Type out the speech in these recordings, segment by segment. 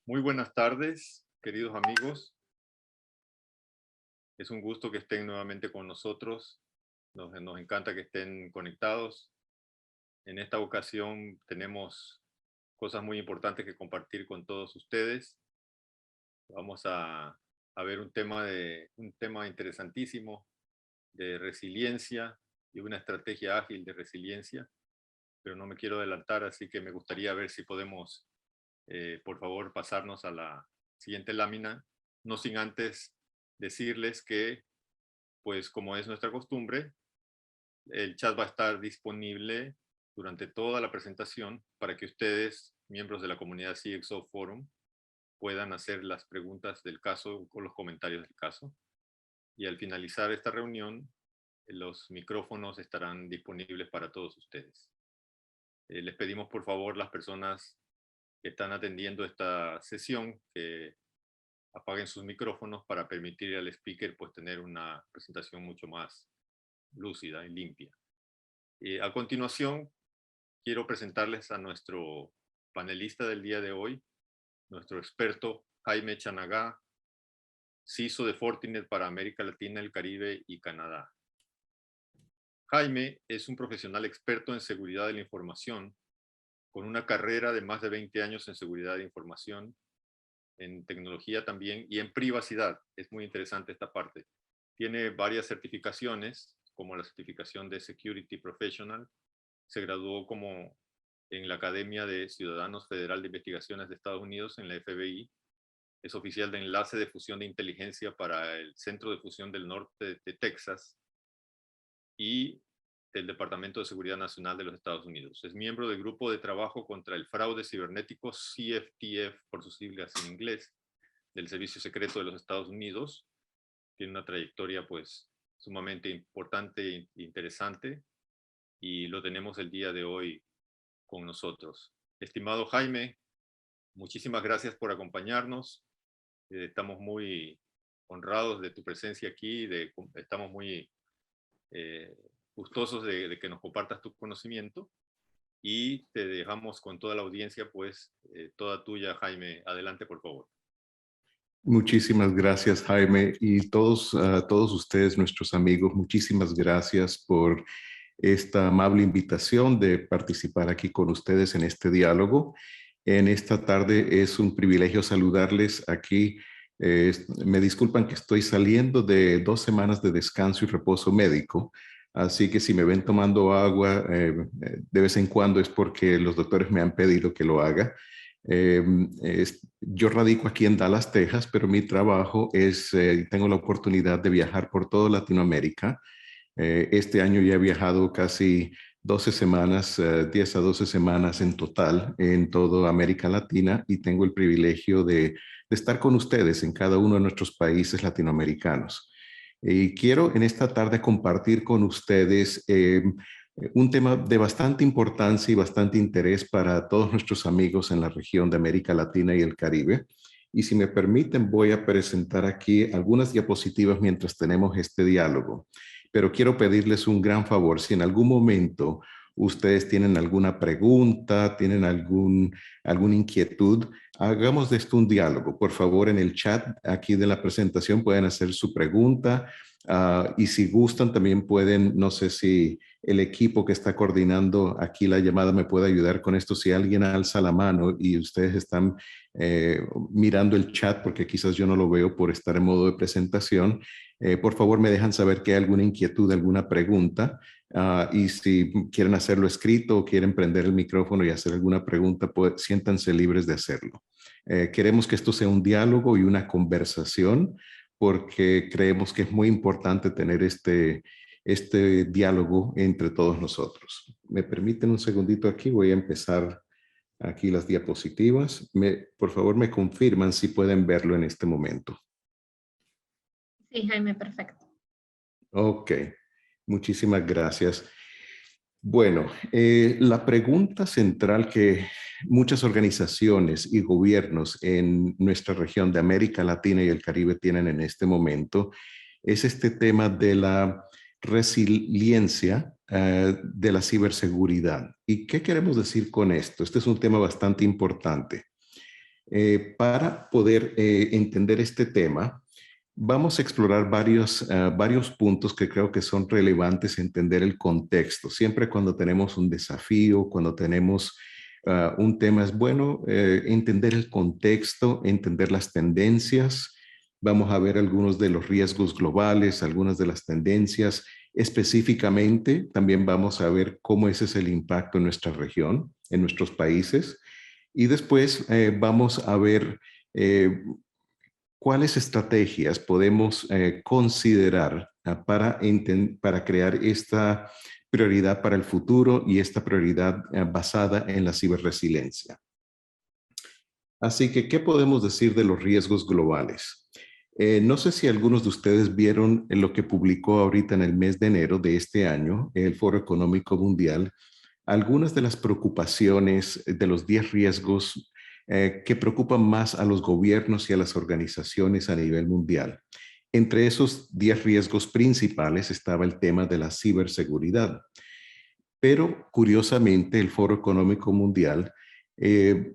Muy buenas tardes, queridos amigos. Es un gusto que estén nuevamente con nosotros. Nos encanta que estén conectados. En esta ocasión tenemos cosas muy importantes que compartir con todos ustedes. Vamos a ver un tema interesantísimo de resiliencia y una estrategia ágil de resiliencia, pero no me quiero adelantar, así que me gustaría ver si podemos, por favor, pasarnos a la siguiente lámina, no sin antes decirles que, pues como es nuestra costumbre, el chat va a estar disponible durante toda la presentación para que ustedes, miembros de la comunidad CXO Forum, puedan hacer las preguntas del caso o los comentarios del caso. Y al finalizar esta reunión, los micrófonos estarán disponibles para todos ustedes. Les pedimos por favor las personas que están atendiendo esta sesión que apaguen sus micrófonos para permitir al speaker pues tener una presentación mucho más lúcida y limpia. A continuación, quiero presentarles a nuestro panelista del día de hoy, nuestro experto Jaime Chanagá, CISO de Fortinet para América Latina, el Caribe y Canadá. Jaime es un profesional experto en seguridad de la información, con una carrera de más de 20 años en seguridad de información, en tecnología también y en privacidad. Es muy interesante esta parte. Tiene varias certificaciones, como la certificación de Security Professional. Se graduó como en la Academia de Ciudadanos Federal de Investigaciones de Estados Unidos, en la FBI. Es oficial de enlace de fusión de inteligencia para el Centro de Fusión del Norte de Texas y del Departamento de Seguridad Nacional de los Estados Unidos. Es miembro del Grupo de Trabajo contra el Fraude Cibernético, CFTF, por sus siglas en inglés, del Servicio Secreto de los Estados Unidos. Tiene una trayectoria pues sumamente importante e interesante y lo tenemos el día de hoy con nosotros. Estimado Jaime, muchísimas gracias por acompañarnos. Estamos muy honrados de tu presencia aquí, estamos muy gustosos de que nos compartas tu conocimiento y te dejamos con toda la audiencia, pues toda tuya, Jaime. Adelante, por favor. Muchísimas gracias, Jaime, y todos ustedes, nuestros amigos, muchísimas gracias por esta amable invitación de participar aquí con ustedes en este diálogo. En esta tarde es un privilegio saludarles aquí. Me disculpan que estoy saliendo de 2 semanas de descanso y reposo médico, así que si me ven tomando agua de vez en cuando es porque los doctores me han pedido que lo haga. Yo radico aquí en Dallas, Texas, pero mi trabajo tengo la oportunidad de viajar por toda Latinoamérica. Este año ya he viajado casi 12 semanas, 10 a 12 semanas en total en toda América Latina y tengo el privilegio de estar con ustedes en cada uno de nuestros países latinoamericanos. Y quiero en esta tarde compartir con ustedes un tema de bastante importancia y bastante interés para todos nuestros amigos en la región de América Latina y el Caribe. Y si me permiten, voy a presentar aquí algunas diapositivas mientras tenemos este diálogo. Pero quiero pedirles un gran favor. Si en algún momento ustedes tienen alguna pregunta, tienen alguna inquietud, hagamos de esto un diálogo. Por favor, en el chat aquí de la presentación pueden hacer su pregunta. Y si gustan, también pueden, no sé si el equipo que está coordinando aquí la llamada me puede ayudar con esto. Si alguien alza la mano y ustedes están mirando el chat, porque quizás yo no lo veo por estar en modo de presentación, por favor me dejan saber que hay alguna inquietud, alguna pregunta. Y si quieren hacerlo escrito o quieren prender el micrófono y hacer alguna pregunta, pues siéntanse libres de hacerlo. Queremos que esto sea un diálogo y una conversación, porque creemos que es muy importante tener este diálogo entre todos nosotros. ¿Me permiten un segundito aquí? Voy a empezar aquí las diapositivas. Por favor, me confirman si pueden verlo en este momento. Sí, Jaime, perfecto. Ok, muchísimas gracias. Bueno, la pregunta central que muchas organizaciones y gobiernos en nuestra región de América Latina y el Caribe tienen en este momento es este tema de la resiliencia de la ciberseguridad. ¿Y qué queremos decir con esto? Este es un tema bastante importante. Para poder entender este tema, vamos a explorar varios puntos que creo que son relevantes entender el contexto. Siempre cuando tenemos un desafío, cuando tenemos un tema, es bueno entender el contexto, entender las tendencias. Vamos a ver algunos de los riesgos globales, algunas de las tendencias. Específicamente, también vamos a ver cómo ese es el impacto en nuestra región, en nuestros países. Y después vamos a ver cuáles estrategias podemos considerar para crear esta prioridad para el futuro y esta prioridad basada en la ciberresiliencia. Así que, ¿qué podemos decir de los riesgos globales? No sé si algunos de ustedes vieron lo que publicó ahorita en el mes de enero de este año, el Foro Económico Mundial, algunas de las preocupaciones de los 10 riesgos que preocupan más a los gobiernos y a las organizaciones a nivel mundial. Entre esos 10 riesgos principales estaba el tema de la ciberseguridad. Pero curiosamente el Foro Económico Mundial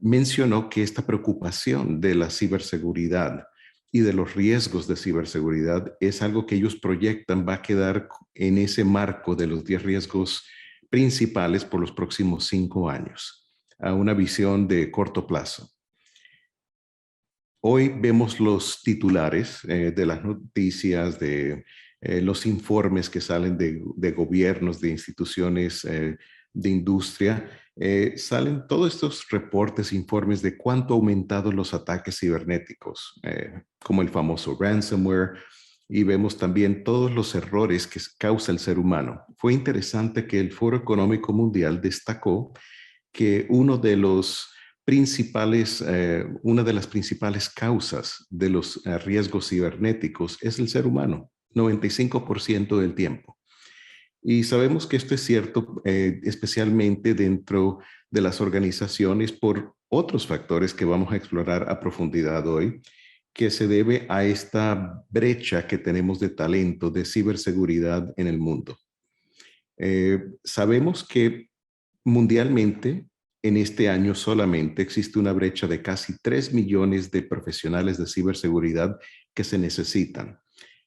mencionó que esta preocupación de la ciberseguridad y de los riesgos de ciberseguridad es algo que ellos proyectan va a quedar en ese marco de los 10 riesgos principales por los próximos 5 años, a una visión de corto plazo. Hoy vemos los titulares de las noticias, de los informes que salen de gobiernos, de instituciones de industria. Salen todos estos reportes, informes de cuánto ha aumentado los ataques cibernéticos, como el famoso ransomware, y vemos también todos los errores que causa el ser humano. Fue interesante que el Foro Económico Mundial destacó que una de las principales causas de los riesgos cibernéticos es el ser humano, 95% del tiempo. Y sabemos que esto es cierto, especialmente dentro de las organizaciones por otros factores que vamos a explorar a profundidad hoy, que se debe a esta brecha que tenemos de talento de ciberseguridad en el mundo. Sabemos que mundialmente, en este año solamente existe una brecha de casi 3 millones de profesionales de ciberseguridad que se necesitan.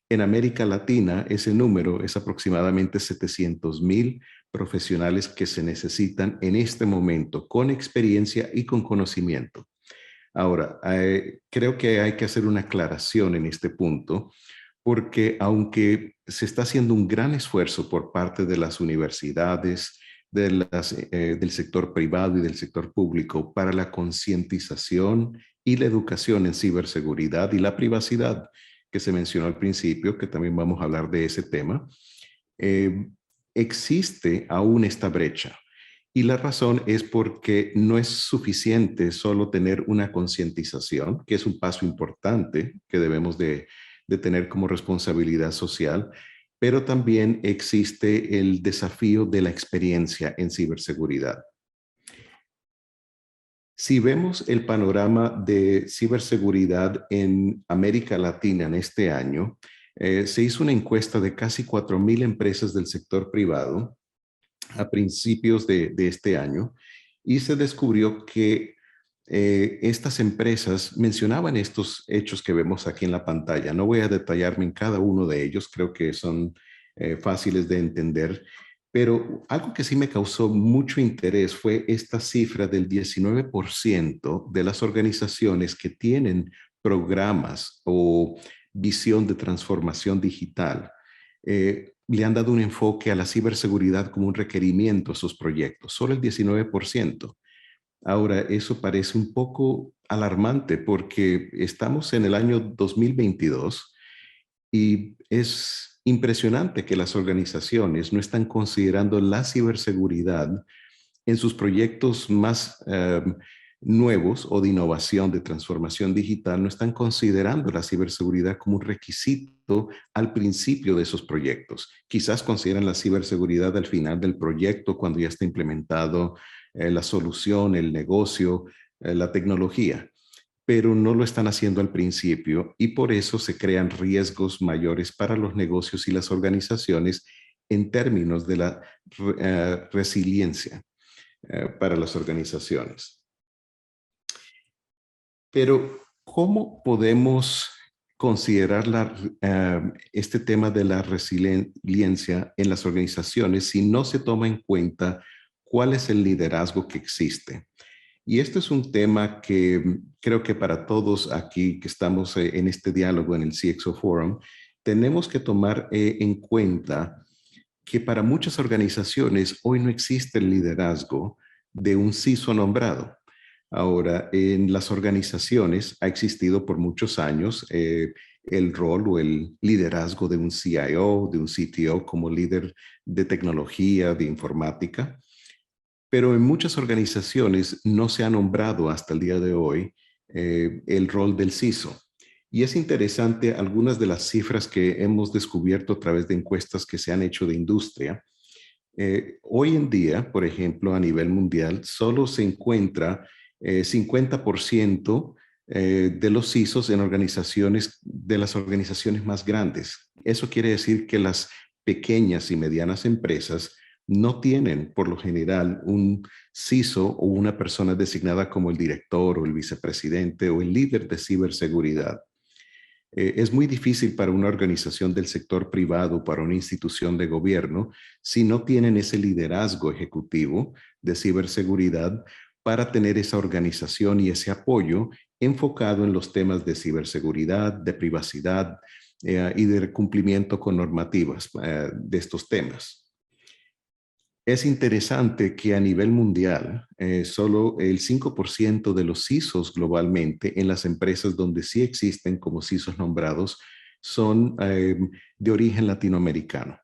En América Latina, ese número es aproximadamente 700,000 profesionales que se necesitan en este momento, con experiencia y con conocimiento. Ahora, creo que hay que hacer una aclaración en este punto, porque aunque se está haciendo un gran esfuerzo por parte de las universidades, del sector privado y del sector público para la concientización y la educación en ciberseguridad y la privacidad, que se mencionó al principio, que también vamos a hablar de ese tema, existe aún esta brecha. Y la razón es porque no es suficiente solo tener una concientización, que es un paso importante que debemos de tener como responsabilidad social, pero también existe el desafío de la experiencia en ciberseguridad. Si vemos el panorama de ciberseguridad en América Latina en este año, se hizo una encuesta de casi 4,000 empresas del sector privado a principios de este año y se descubrió que estas empresas mencionaban estos hechos que vemos aquí en la pantalla. No voy a detallarme en cada uno de ellos, creo que son fáciles de entender, pero algo que sí me causó mucho interés fue esta cifra del 19% de las organizaciones que tienen programas o visión de transformación digital. Le han dado un enfoque a la ciberseguridad como un requerimiento a sus proyectos, solo el 19%. Ahora, eso parece un poco alarmante porque estamos en el año 2022 y es impresionante que las organizaciones no están considerando la ciberseguridad en sus proyectos más nuevos o de innovación, de transformación digital, no están considerando la ciberseguridad como un requisito al principio de esos proyectos. Quizás consideran la ciberseguridad al final del proyecto, cuando ya está implementado la solución, el negocio, la tecnología, pero no lo están haciendo al principio y por eso se crean riesgos mayores para los negocios y las organizaciones en términos de la resiliencia para las organizaciones. Pero, ¿cómo podemos considerar este tema de la resiliencia en las organizaciones si no se toma en cuenta cuál es el liderazgo que existe? Y este es un tema que creo que para todos aquí que estamos en este diálogo en el CXO Forum, tenemos que tomar en cuenta que para muchas organizaciones hoy no existe el liderazgo de un CISO nombrado. Ahora, en las organizaciones ha existido por muchos años el rol o el liderazgo de un CIO, de un CTO como líder de tecnología, de informática, pero en muchas organizaciones no se ha nombrado hasta el día de hoy el rol del CISO. Y es interesante algunas de las cifras que hemos descubierto a través de encuestas que se han hecho de industria. Hoy en día, por ejemplo, a nivel mundial, solo se encuentra 50% de los CISOs en organizaciones, de las organizaciones más grandes. Eso quiere decir que las pequeñas y medianas empresas no tienen, por lo general, un CISO o una persona designada como el director o el vicepresidente o el líder de ciberseguridad. Es muy difícil para una organización del sector privado, para una institución de gobierno, si no tienen ese liderazgo ejecutivo de ciberseguridad para tener esa organización y ese apoyo enfocado en los temas de ciberseguridad, de privacidad y de cumplimiento con normativas de estos temas. Es interesante que a nivel mundial, solo el 5% de los CISOs globalmente en las empresas donde sí existen como CISOs nombrados son de origen latinoamericano.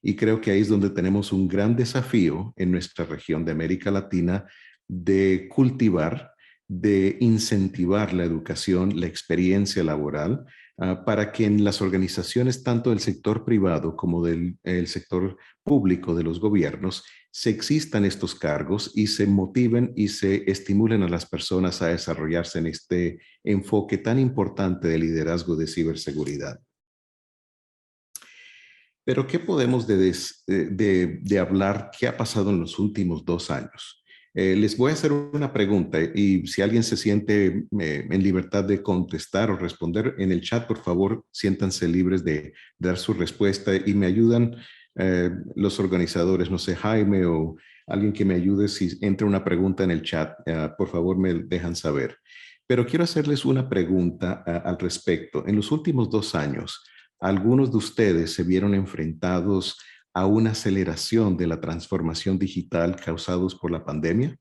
Y creo que ahí es donde tenemos un gran desafío en nuestra región de América Latina de cultivar, de incentivar la educación, la experiencia laboral, para que en las organizaciones, tanto del sector privado como del sector público de los gobiernos, se existan estos cargos y se motiven y se estimulen a las personas a desarrollarse en este enfoque tan importante de liderazgo de ciberseguridad. Pero, ¿qué podemos de hablar? ¿Qué ha pasado en los últimos 2 años? Les voy a hacer una pregunta y si alguien se siente en libertad de contestar o responder en el chat, por favor, siéntanse libres de dar su respuesta y me ayudan los organizadores, no sé, Jaime o alguien que me ayude si entra una pregunta en el chat, por favor me dejan saber. Pero quiero hacerles una pregunta al respecto. En los últimos 2 años, algunos de ustedes se vieron enfrentados a una aceleración de la transformación digital causados por la pandemia?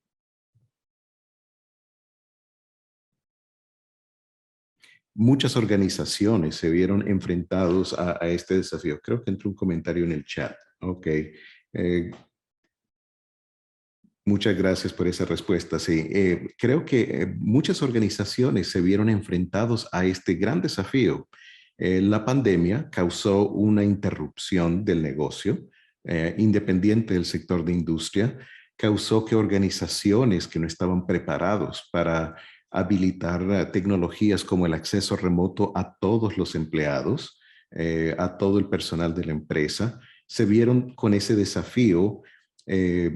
Muchas organizaciones se vieron enfrentados a este desafío. Creo que entró un comentario en el chat. Ok. Muchas gracias por esa respuesta. Sí, creo que muchas organizaciones se vieron enfrentados a este gran desafío. La pandemia causó una interrupción del negocio, independiente del sector de industria, causó que organizaciones que no estaban preparados para habilitar tecnologías como el acceso remoto a todos los empleados, a todo el personal de la empresa, se vieron con ese desafío eh,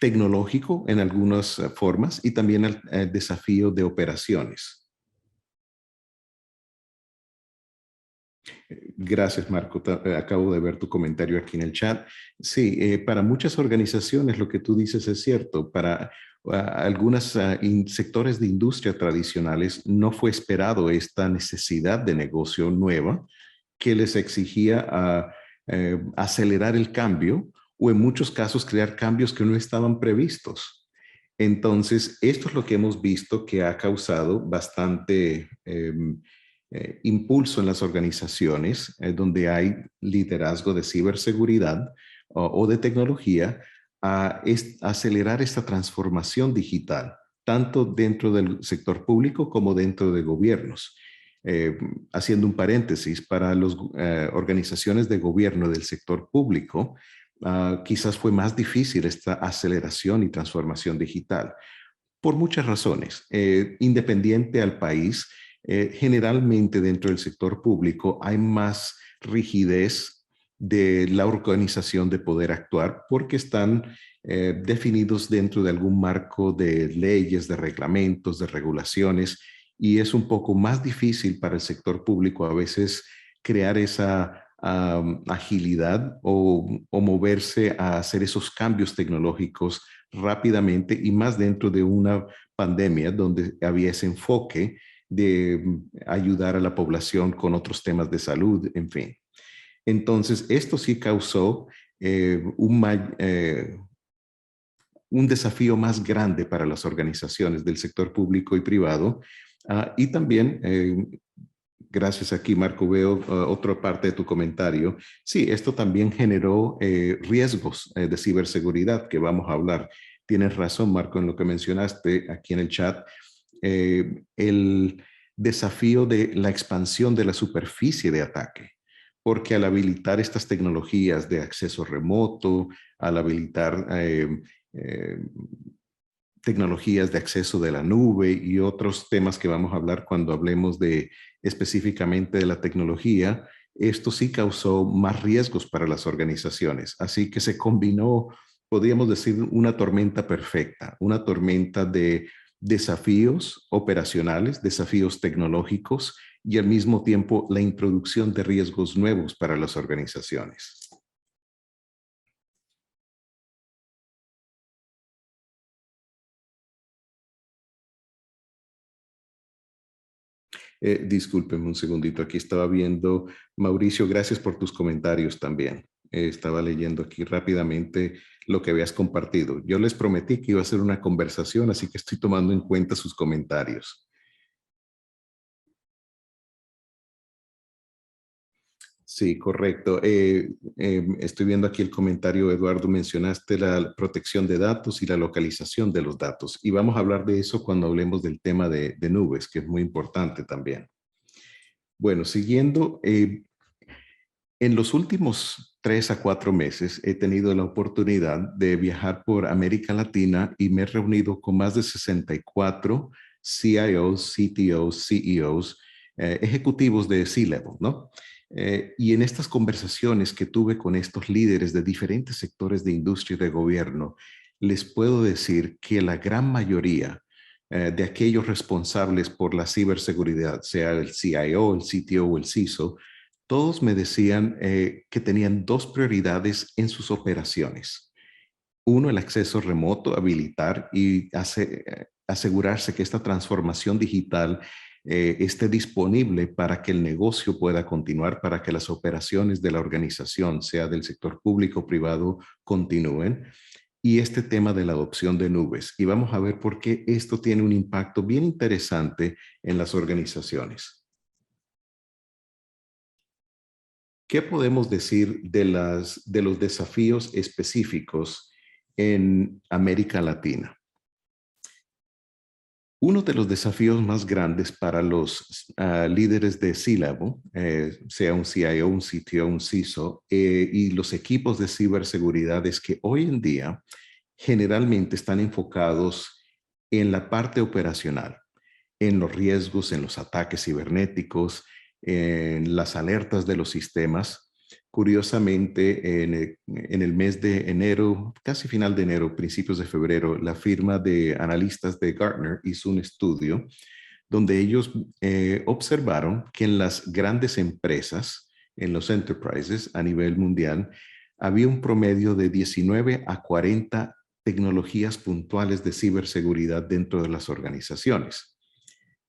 tecnológico en algunas formas y también el desafío de operaciones. Gracias, Marco. Acabo de ver tu comentario aquí en el chat. Sí, para muchas organizaciones lo que tú dices es cierto. Para algunos sectores de industria tradicionales no fue esperado esta necesidad de negocio nueva que les exigía acelerar el cambio o en muchos casos crear cambios que no estaban previstos. Entonces, esto es lo que hemos visto que ha causado bastante impulso en las organizaciones donde hay liderazgo de ciberseguridad o de tecnología a acelerar esta transformación digital, tanto dentro del sector público como dentro de gobiernos. Haciendo un paréntesis, para las organizaciones de gobierno del sector público, quizás fue más difícil esta aceleración y transformación digital, por muchas razones. Independiente al país, generalmente dentro del sector público hay más rigidez de la organización de poder actuar porque están definidos dentro de algún marco de leyes, de reglamentos, de regulaciones, y es un poco más difícil para el sector público a veces crear esa agilidad o moverse a hacer esos cambios tecnológicos rápidamente y más dentro de una pandemia donde había ese enfoque de ayudar a la población con otros temas de salud, en fin. Entonces, esto sí causó un desafío más grande para las organizaciones del sector público y privado. Y también, gracias aquí, Marco, veo otra parte de tu comentario. Sí, esto también generó riesgos de ciberseguridad que vamos a hablar. Tienes razón, Marco, en lo que mencionaste aquí en el chat. El desafío de la expansión de la superficie de ataque, porque al habilitar estas tecnologías de acceso remoto, al habilitar eh, tecnologías de acceso de la nube y otros temas que vamos a hablar cuando hablemos de específicamente de la tecnología, esto sí causó más riesgos para las organizaciones. Así que se combinó, podríamos decir, una tormenta perfecta, una tormenta de desafíos operacionales, desafíos tecnológicos y al mismo tiempo la introducción de riesgos nuevos para las organizaciones. Discúlpeme un segundito, aquí estaba viendo, Mauricio, gracias por tus comentarios también. Estaba leyendo aquí rápidamente lo que habías compartido. Yo les prometí que iba a ser una conversación, así que estoy tomando en cuenta sus comentarios. Sí, correcto. Estoy viendo aquí el comentario, Eduardo, mencionaste la protección de datos y la localización de los datos. Y vamos a hablar de eso cuando hablemos del tema de nubes, que es muy importante también. Bueno, siguiendo, en los últimos 3 a 4 meses he tenido la oportunidad de viajar por América Latina y me he reunido con más de 64 CIOs, CTOs, CEOs, ejecutivos de C-Level, ¿no? Y en estas conversaciones que tuve con estos líderes de diferentes sectores de industria y de gobierno, les puedo decir que la gran mayoría de aquellos responsables por la ciberseguridad, sea el CIO, el CTO o el CISO, todos me decían que tenían dos prioridades en sus operaciones. Uno, el acceso remoto, habilitar y asegurarse que esta transformación digital esté disponible para que el negocio pueda continuar, para que las operaciones de la organización, sea del sector público o privado, continúen. Y este tema de la adopción de nubes. Y vamos a ver por qué esto tiene un impacto bien interesante en las organizaciones. ¿Qué podemos decir de los desafíos específicos en América Latina? Uno de los desafíos más grandes para los líderes de C-Level, sea un CIO, un CTO, un CISO, y los equipos de ciberseguridad es que hoy en día generalmente están enfocados en la parte operacional, en los riesgos, en los ataques cibernéticos, en las alertas de los sistemas. Curiosamente, en el mes de enero, casi final de enero, principios de febrero, la firma de analistas de Gartner hizo un estudio donde ellos observaron que en las grandes empresas, en los enterprises a nivel mundial, había un promedio de 19 a 40 tecnologías puntuales de ciberseguridad dentro de las organizaciones.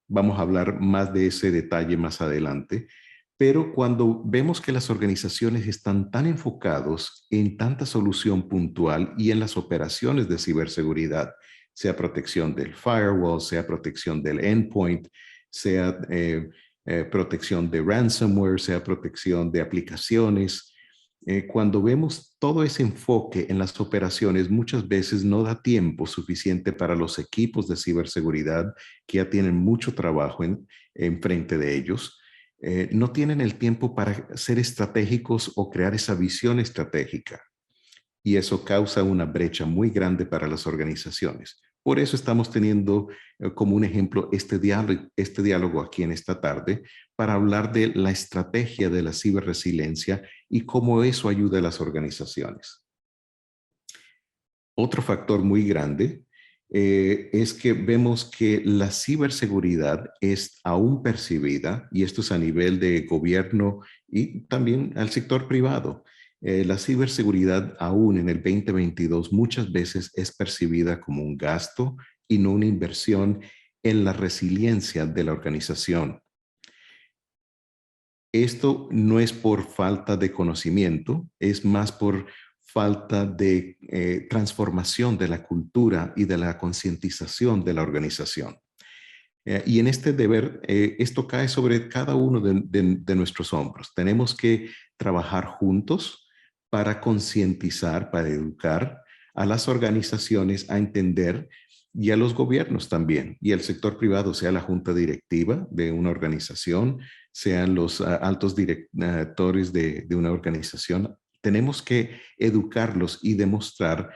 Vamos a hablar más de ese detalle más adelante, pero cuando vemos que las organizaciones están tan enfocados en tanta solución puntual y en las operaciones de ciberseguridad, sea protección del firewall, sea protección del endpoint, sea protección de ransomware, sea protección de aplicaciones, cuando vemos todo ese enfoque en las operaciones, muchas veces no da tiempo suficiente para los equipos de ciberseguridad que ya tienen mucho trabajo en frente de ellos. No tienen el tiempo para ser estratégicos o crear esa visión estratégica. Y eso causa una brecha muy grande para las organizaciones. Por eso estamos teniendo como un ejemplo este diálogo aquí en esta tarde para hablar de la estrategia de la ciberresiliencia y cómo eso ayuda a las organizaciones. Otro factor muy grande es que vemos que la ciberseguridad es aún percibida, y esto es a nivel de gobierno y también al sector privado. La ciberseguridad aún en el 2022 muchas veces es percibida como un gasto y no una inversión en la resiliencia de la organización. Esto no es por falta de conocimiento, es más por falta de transformación de la cultura y de la concientización de la organización. Y en este deber, esto cae sobre cada uno de nuestros hombros. Tenemos que trabajar juntos para concientizar, para educar a las organizaciones a entender, y a los gobiernos también, y al sector privado, sea la junta directiva de una organización, sean los altos directores de una organización. Tenemos que educarlos y demostrar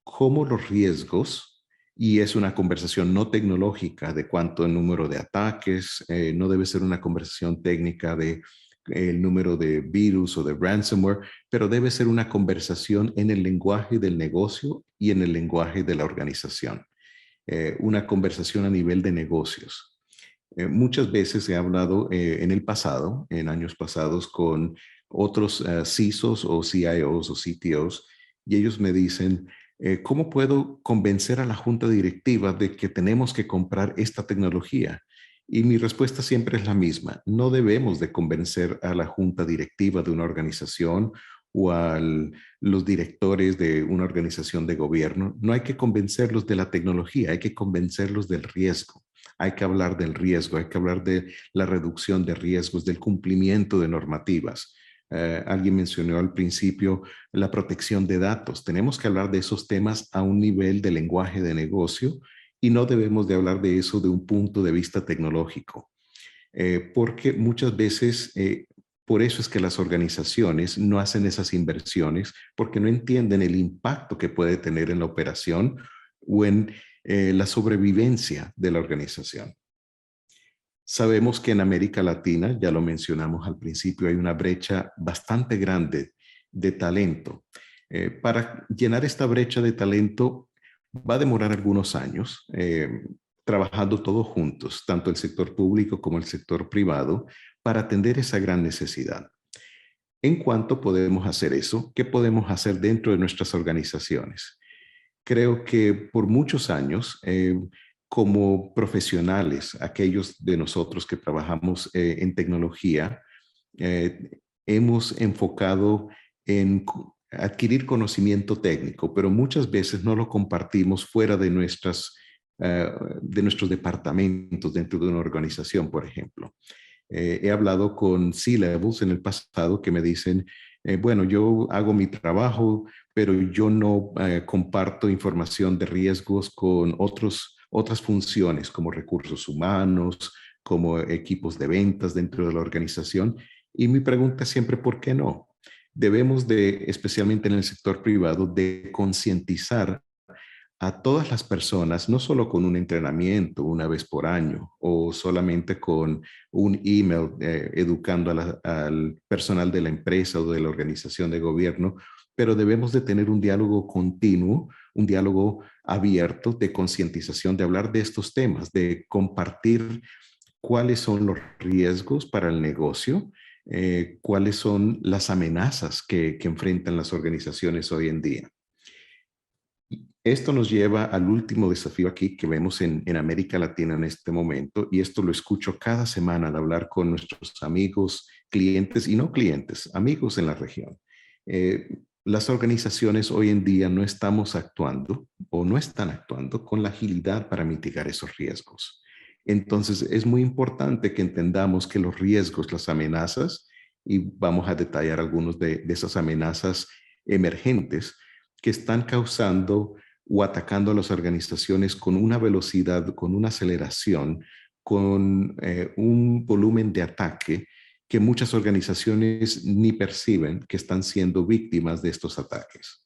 cómo los riesgos, y es una conversación no tecnológica de cuánto el número de ataques, no debe ser una conversación técnica de el número de virus o de ransomware, pero debe ser una conversación en el lenguaje del negocio y en el lenguaje de la organización. Una conversación a nivel de negocios. Muchas veces he hablado en el pasado, en años pasados, con otros CISOs o CIOs o CTOs, y ellos me dicen, ¿cómo puedo convencer a la junta directiva de que tenemos que comprar esta tecnología? Y mi respuesta siempre es la misma. No debemos de convencer a la junta directiva de una organización o a los directores de una organización de gobierno. No hay que convencerlos de la tecnología, hay que convencerlos del riesgo. Hay que hablar del riesgo, hay que hablar de la reducción de riesgos, del cumplimiento de normativas. Alguien mencionó al principio la protección de datos. Tenemos que hablar de esos temas a un nivel de lenguaje de negocio, y no debemos de hablar de eso de un punto de vista tecnológico, porque muchas veces, por eso es que las organizaciones no hacen esas inversiones, porque no entienden el impacto que puede tener en la operación o en la sobrevivencia de la organización. Sabemos que en América Latina, ya lo mencionamos al principio, hay una brecha bastante grande de talento. Para llenar esta brecha de talento va a demorar algunos años, trabajando todos juntos, tanto el sector público como el sector privado, para atender esa gran necesidad. ¿En cuánto podemos hacer eso? ¿Qué podemos hacer dentro de nuestras organizaciones? Creo que por muchos años, como profesionales, aquellos de nosotros que trabajamos en tecnología, hemos enfocado en adquirir conocimiento técnico, pero muchas veces no lo compartimos fuera de de nuestros departamentos dentro de una organización, por ejemplo. He hablado con C-levels en el pasado que me dicen, bueno, yo hago mi trabajo, pero yo no comparto información de riesgos con otras funciones como recursos humanos, como equipos de ventas dentro de la organización. Y mi pregunta es siempre, ¿por qué no? Debemos de, especialmente en el sector privado, de concientizar a todas las personas, no solo con un entrenamiento una vez por año o solamente con un email educando al personal de la empresa o de la organización de gobierno, pero debemos de tener un diálogo continuo, un diálogo abierto de concientización, de hablar de estos temas, de compartir cuáles son los riesgos para el negocio, cuáles son las amenazas que enfrentan las organizaciones hoy en día. Esto nos lleva al último desafío aquí que vemos en América Latina en este momento, y esto lo escucho cada semana al hablar con nuestros amigos, clientes y no clientes, amigos en la región. Las organizaciones hoy en día no estamos actuando o no están actuando con la agilidad para mitigar esos riesgos. Entonces es muy importante que entendamos que los riesgos, las amenazas, y vamos a detallar algunos de esas amenazas emergentes que están causando o atacando a las organizaciones con una velocidad, con una aceleración, con un volumen de ataque que muchas organizaciones ni perciben que están siendo víctimas de estos ataques.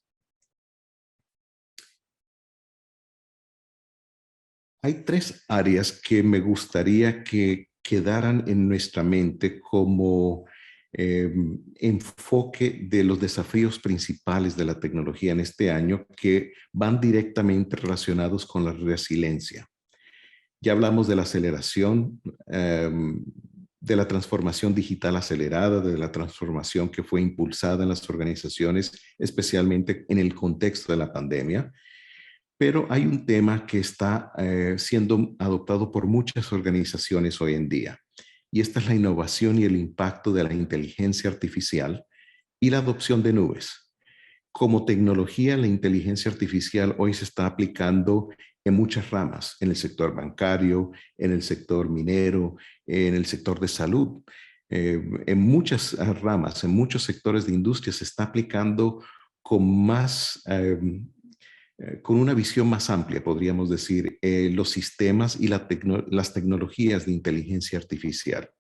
Hay tres áreas que me gustaría que quedaran en nuestra mente como enfoque de los desafíos principales de la tecnología en este año que van directamente relacionados con la resiliencia. Ya hablamos de la aceleración, de la transformación digital acelerada, de la transformación que fue impulsada en las organizaciones, especialmente en el contexto de la pandemia. Pero hay un tema que está siendo adoptado por muchas organizaciones hoy en día, y esta es la innovación y el impacto de la inteligencia artificial y la adopción de nubes. Como tecnología, la inteligencia artificial hoy se está aplicando en muchas ramas, en el sector bancario, en el sector minero, en el sector de salud. En muchas ramas, en muchos sectores de industria se está aplicando con más, con una visión más amplia, podríamos decir, los sistemas y las tecnologías de inteligencia artificial.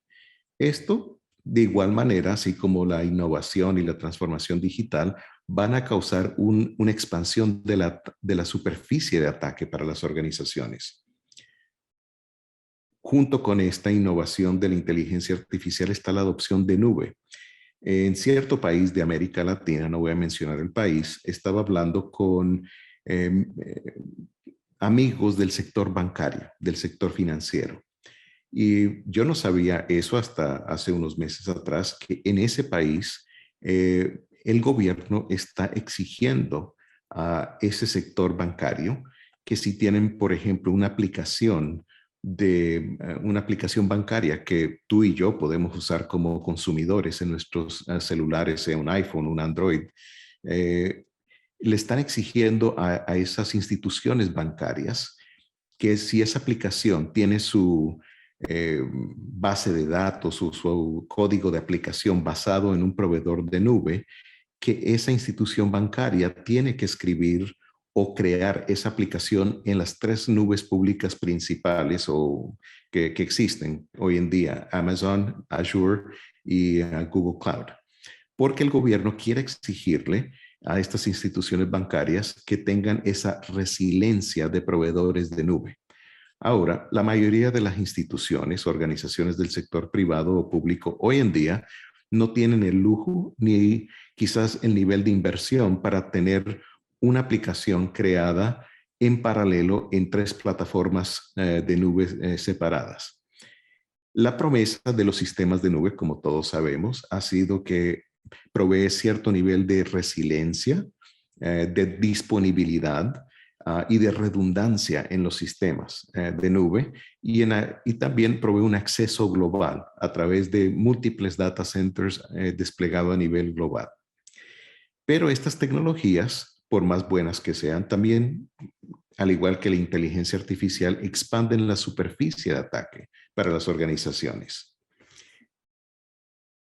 Esto, de igual manera, así como la innovación y la transformación digital, van a causar una expansión de la superficie de ataque para las organizaciones. Junto con esta innovación de la inteligencia artificial está la adopción de nube. En cierto país de América Latina, no voy a mencionar el país, estaba hablando con amigos del sector bancario, del sector financiero. Y yo no sabía eso hasta hace unos meses atrás, que en ese país el gobierno está exigiendo a ese sector bancario que si tienen, por ejemplo, una aplicación una aplicación bancaria que tú y yo podemos usar como consumidores en nuestros celulares, sea un iPhone, un Android, le están exigiendo a esas instituciones bancarias que si esa aplicación tiene su base de datos o su código de aplicación basado en un proveedor de nube, que esa institución bancaria tiene que escribir o crear esa aplicación en las 3 nubes públicas principales o que existen hoy en día, Amazon, Azure y Google Cloud, porque el gobierno quiere exigirle a estas instituciones bancarias que tengan esa resiliencia de proveedores de nube. Ahora, la mayoría de las instituciones, organizaciones del sector privado o público hoy en día no tienen el lujo ni quizás el nivel de inversión para tener una aplicación creada en paralelo en 3 plataformas de nube separadas. La promesa de los sistemas de nube, como todos sabemos, ha sido que provee cierto nivel de resiliencia, de disponibilidad, y de redundancia en los sistemas de nube y también provee un acceso global a través de múltiples data centers desplegados a nivel global. Pero estas tecnologías, por más buenas que sean, también, al igual que la inteligencia artificial, expanden la superficie de ataque para las organizaciones.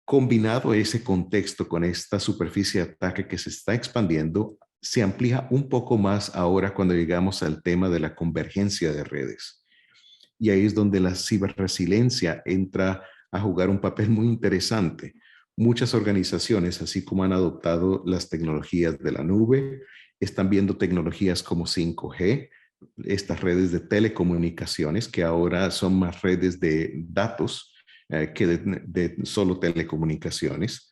Combinado ese contexto con esta superficie de ataque que se está expandiendo, se amplía un poco más ahora cuando llegamos al tema de la convergencia de redes. Y ahí es donde la ciberresiliencia entra a jugar un papel muy interesante. Muchas organizaciones, así como han adoptado las tecnologías de la nube, están viendo tecnologías como 5G, estas redes de telecomunicaciones que ahora son más redes de datos que de solo telecomunicaciones.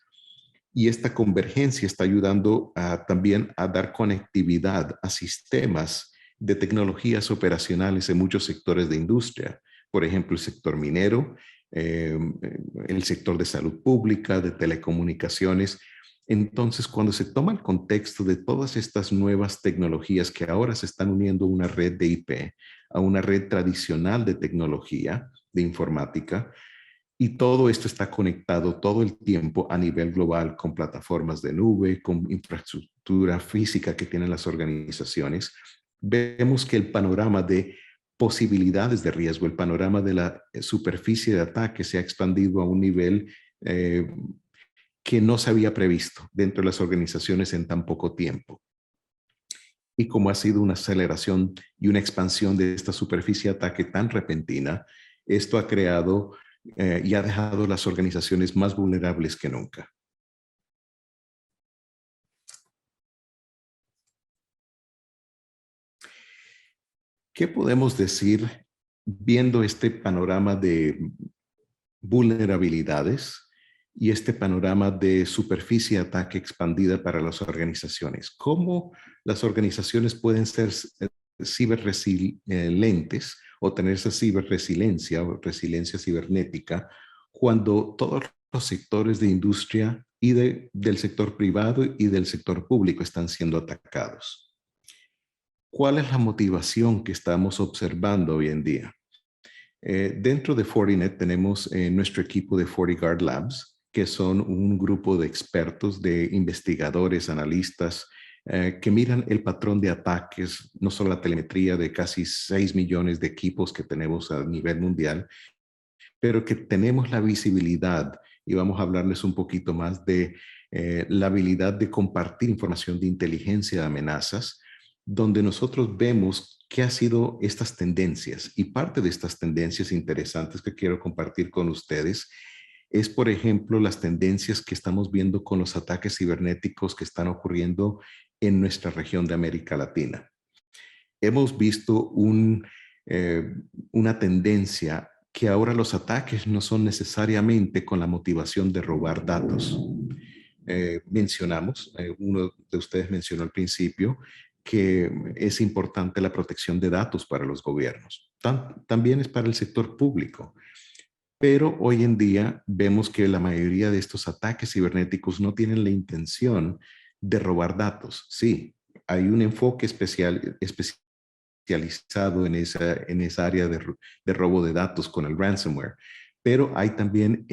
Y esta convergencia está ayudando también a dar conectividad a sistemas de tecnologías operacionales en muchos sectores de industria. Por ejemplo, el sector minero, el sector de salud pública, de telecomunicaciones. Entonces, cuando se toma el contexto de todas estas nuevas tecnologías que ahora se están uniendo a una red de IP, a una red tradicional de tecnología, de informática, y todo esto está conectado todo el tiempo a nivel global con plataformas de nube, con infraestructura física que tienen las organizaciones. Vemos que el panorama de posibilidades de riesgo, el panorama de la superficie de ataque se ha expandido a un nivel que no se había previsto dentro de las organizaciones en tan poco tiempo. Y como ha sido una aceleración y una expansión de esta superficie de ataque tan repentina, esto ha creado y ha dejado las organizaciones más vulnerables que nunca. ¿Qué podemos decir viendo este panorama de vulnerabilidades y este panorama de superficie de ataque expandida para las organizaciones. ¿Cómo las organizaciones pueden ser ciberresilientes o tener esa ciberresiliencia o resiliencia cibernética cuando todos los sectores de industria y del sector privado y del sector público están siendo atacados? ¿Cuál es la motivación que estamos observando hoy en día? Dentro de Fortinet tenemos nuestro equipo de FortiGuard Labs, que son un grupo de expertos, de investigadores, analistas, que miran el patrón de ataques, no solo la telemetría de casi 6 millones de equipos que tenemos a nivel mundial, pero que tenemos la visibilidad, y vamos a hablarles un poquito más de la habilidad de compartir información de inteligencia de amenazas, donde nosotros vemos qué ha sido estas tendencias. Y parte de estas tendencias interesantes que quiero compartir con ustedes es, por ejemplo, las tendencias que estamos viendo con los ataques cibernéticos que están ocurriendo en nuestra región de América Latina. Hemos visto una tendencia que ahora los ataques no son necesariamente con la motivación de robar datos. Uno de ustedes mencionó al principio, que es importante la protección de datos para los gobiernos. También es para el sector público. Pero hoy en día vemos que la mayoría de estos ataques cibernéticos no tienen la intención de robar datos. Sí, hay un enfoque especializado en esa área de robo de datos con el ransomware. Pero hay también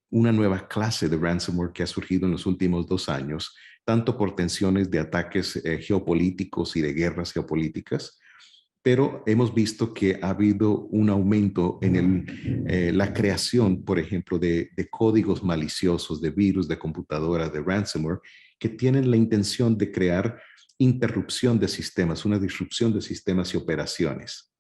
una nueva clase de ransomware que ha surgido en los últimos 2 años, tanto por tensiones de ataques geopolíticos y de guerras geopolíticas, pero hemos visto que ha habido un aumento en la creación, por ejemplo, de códigos maliciosos, de virus, de computadoras, de ransomware, que tienen la intención de crear interrupción de sistemas, una disrupción de sistemas y operaciones.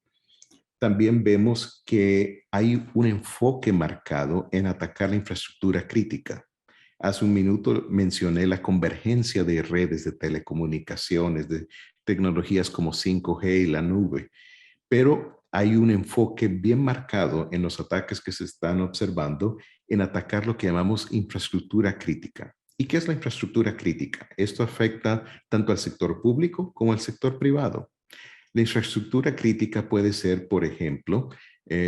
También vemos que hay un enfoque marcado en atacar la infraestructura crítica. Hace un minuto mencioné la convergencia de redes de telecomunicaciones, de tecnologías como 5G y la nube, pero hay un enfoque bien marcado en los ataques que se están observando en atacar lo que llamamos infraestructura crítica. ¿Y qué es la infraestructura crítica? Esto afecta tanto al sector público como al sector privado. La infraestructura crítica puede ser, por ejemplo,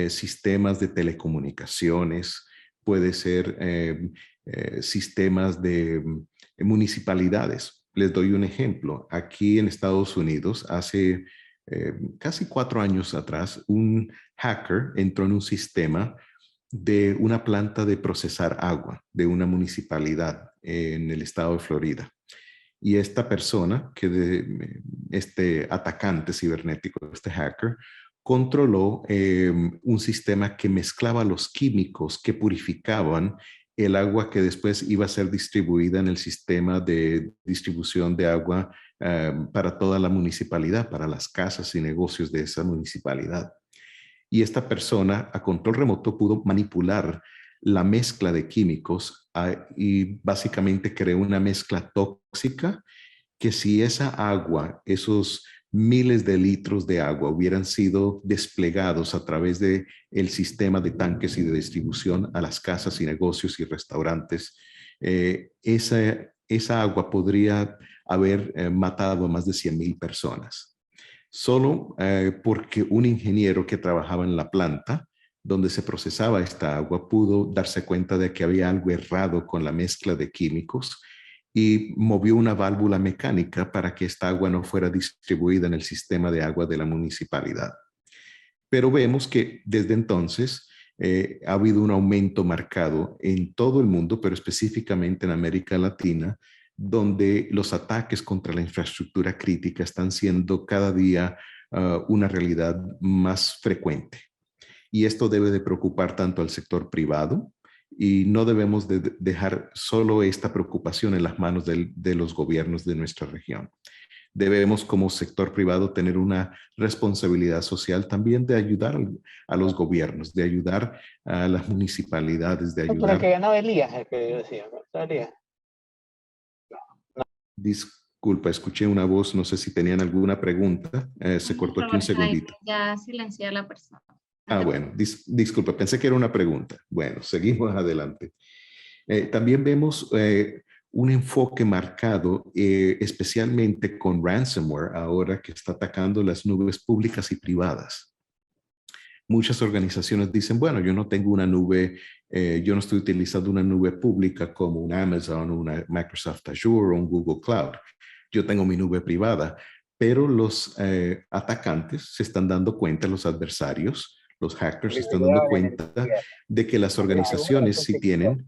sistemas de telecomunicaciones, puede ser sistemas de municipalidades. Les doy un ejemplo. Aquí en Estados Unidos, hace casi 4 años atrás, un hacker entró en un sistema de una planta de procesar agua de una municipalidad en el estado de Florida. Y esta persona, este atacante cibernético, este hacker, controló un sistema que mezclaba los químicos que purificaban el agua que después iba a ser distribuida en el sistema de distribución de agua para toda la municipalidad, para las casas y negocios de esa municipalidad. Y esta persona a control remoto pudo manipular la mezcla de químicos y básicamente creó una mezcla tóxica que si esa agua, esos miles de litros de agua hubieran sido desplegados a través de el sistema de tanques y de distribución a las casas y negocios y restaurantes, esa agua podría haber matado a más de 100,000 personas. Solo porque un ingeniero que trabajaba en la planta donde se procesaba esta agua pudo darse cuenta de que había algo errado con la mezcla de químicos y movió una válvula mecánica para que esta agua no fuera distribuida en el sistema de agua de la municipalidad. Pero vemos que desde entonces ha habido un aumento marcado en todo el mundo, pero específicamente en América Latina, donde los ataques contra la infraestructura crítica están siendo cada día una realidad más frecuente. Y esto debe de preocupar tanto al sector privado, y no debemos de dejar solo esta preocupación en las manos de los gobiernos de nuestra región. Debemos como sector privado tener una responsabilidad social también de ayudar a los gobiernos, de ayudar a las municipalidades, de ayudar... Pero el que ganaba Elías, el que yo decía, ¿no? Elías. Disculpa, escuché una voz, no sé si tenían alguna pregunta. Se cortó aquí un segundito. Ya silencié a la persona. Bueno, disculpa, pensé que era una pregunta. Bueno, seguimos adelante. También vemos un enfoque marcado, especialmente con ransomware, ahora que está atacando las nubes públicas y privadas. Muchas organizaciones dicen, bueno, yo no tengo una nube, yo no estoy utilizando una nube pública como un Amazon, una Microsoft Azure o un Google Cloud. Yo tengo mi nube privada, pero los atacantes se están dando cuenta, los adversarios, los hackers se están dando cuenta de que las organizaciones sí tienen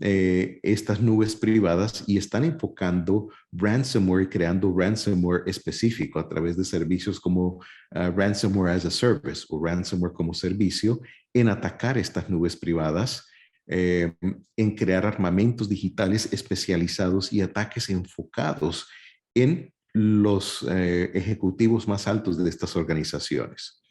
estas nubes privadas y están enfocando ransomware y creando ransomware específico a través de servicios como ransomware as a service o ransomware como servicio en atacar estas nubes privadas, en crear armamentos digitales especializados y ataques enfocados en los ejecutivos más altos de estas organizaciones.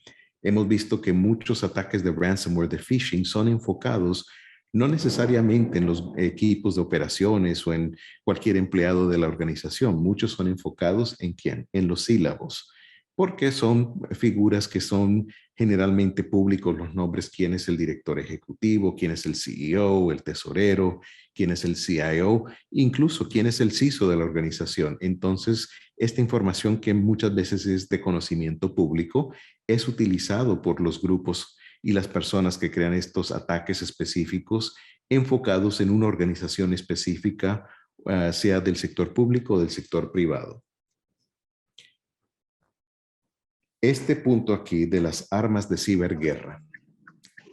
Hemos visto que muchos ataques de ransomware, de phishing, son enfocados no necesariamente en los equipos de operaciones o en cualquier empleado de la organización. Muchos son enfocados en quién, en los sílabos, porque son figuras que son generalmente públicos los nombres, quién es el director ejecutivo, quién es el CEO, el tesorero, quién es el CIO, incluso quién es el CISO de la organización. Entonces, esta información que muchas veces es de conocimiento público es utilizado por los grupos y las personas que crean estos ataques específicos enfocados en una organización específica, sea del sector público o del sector privado. Este punto aquí de las armas de ciberguerra.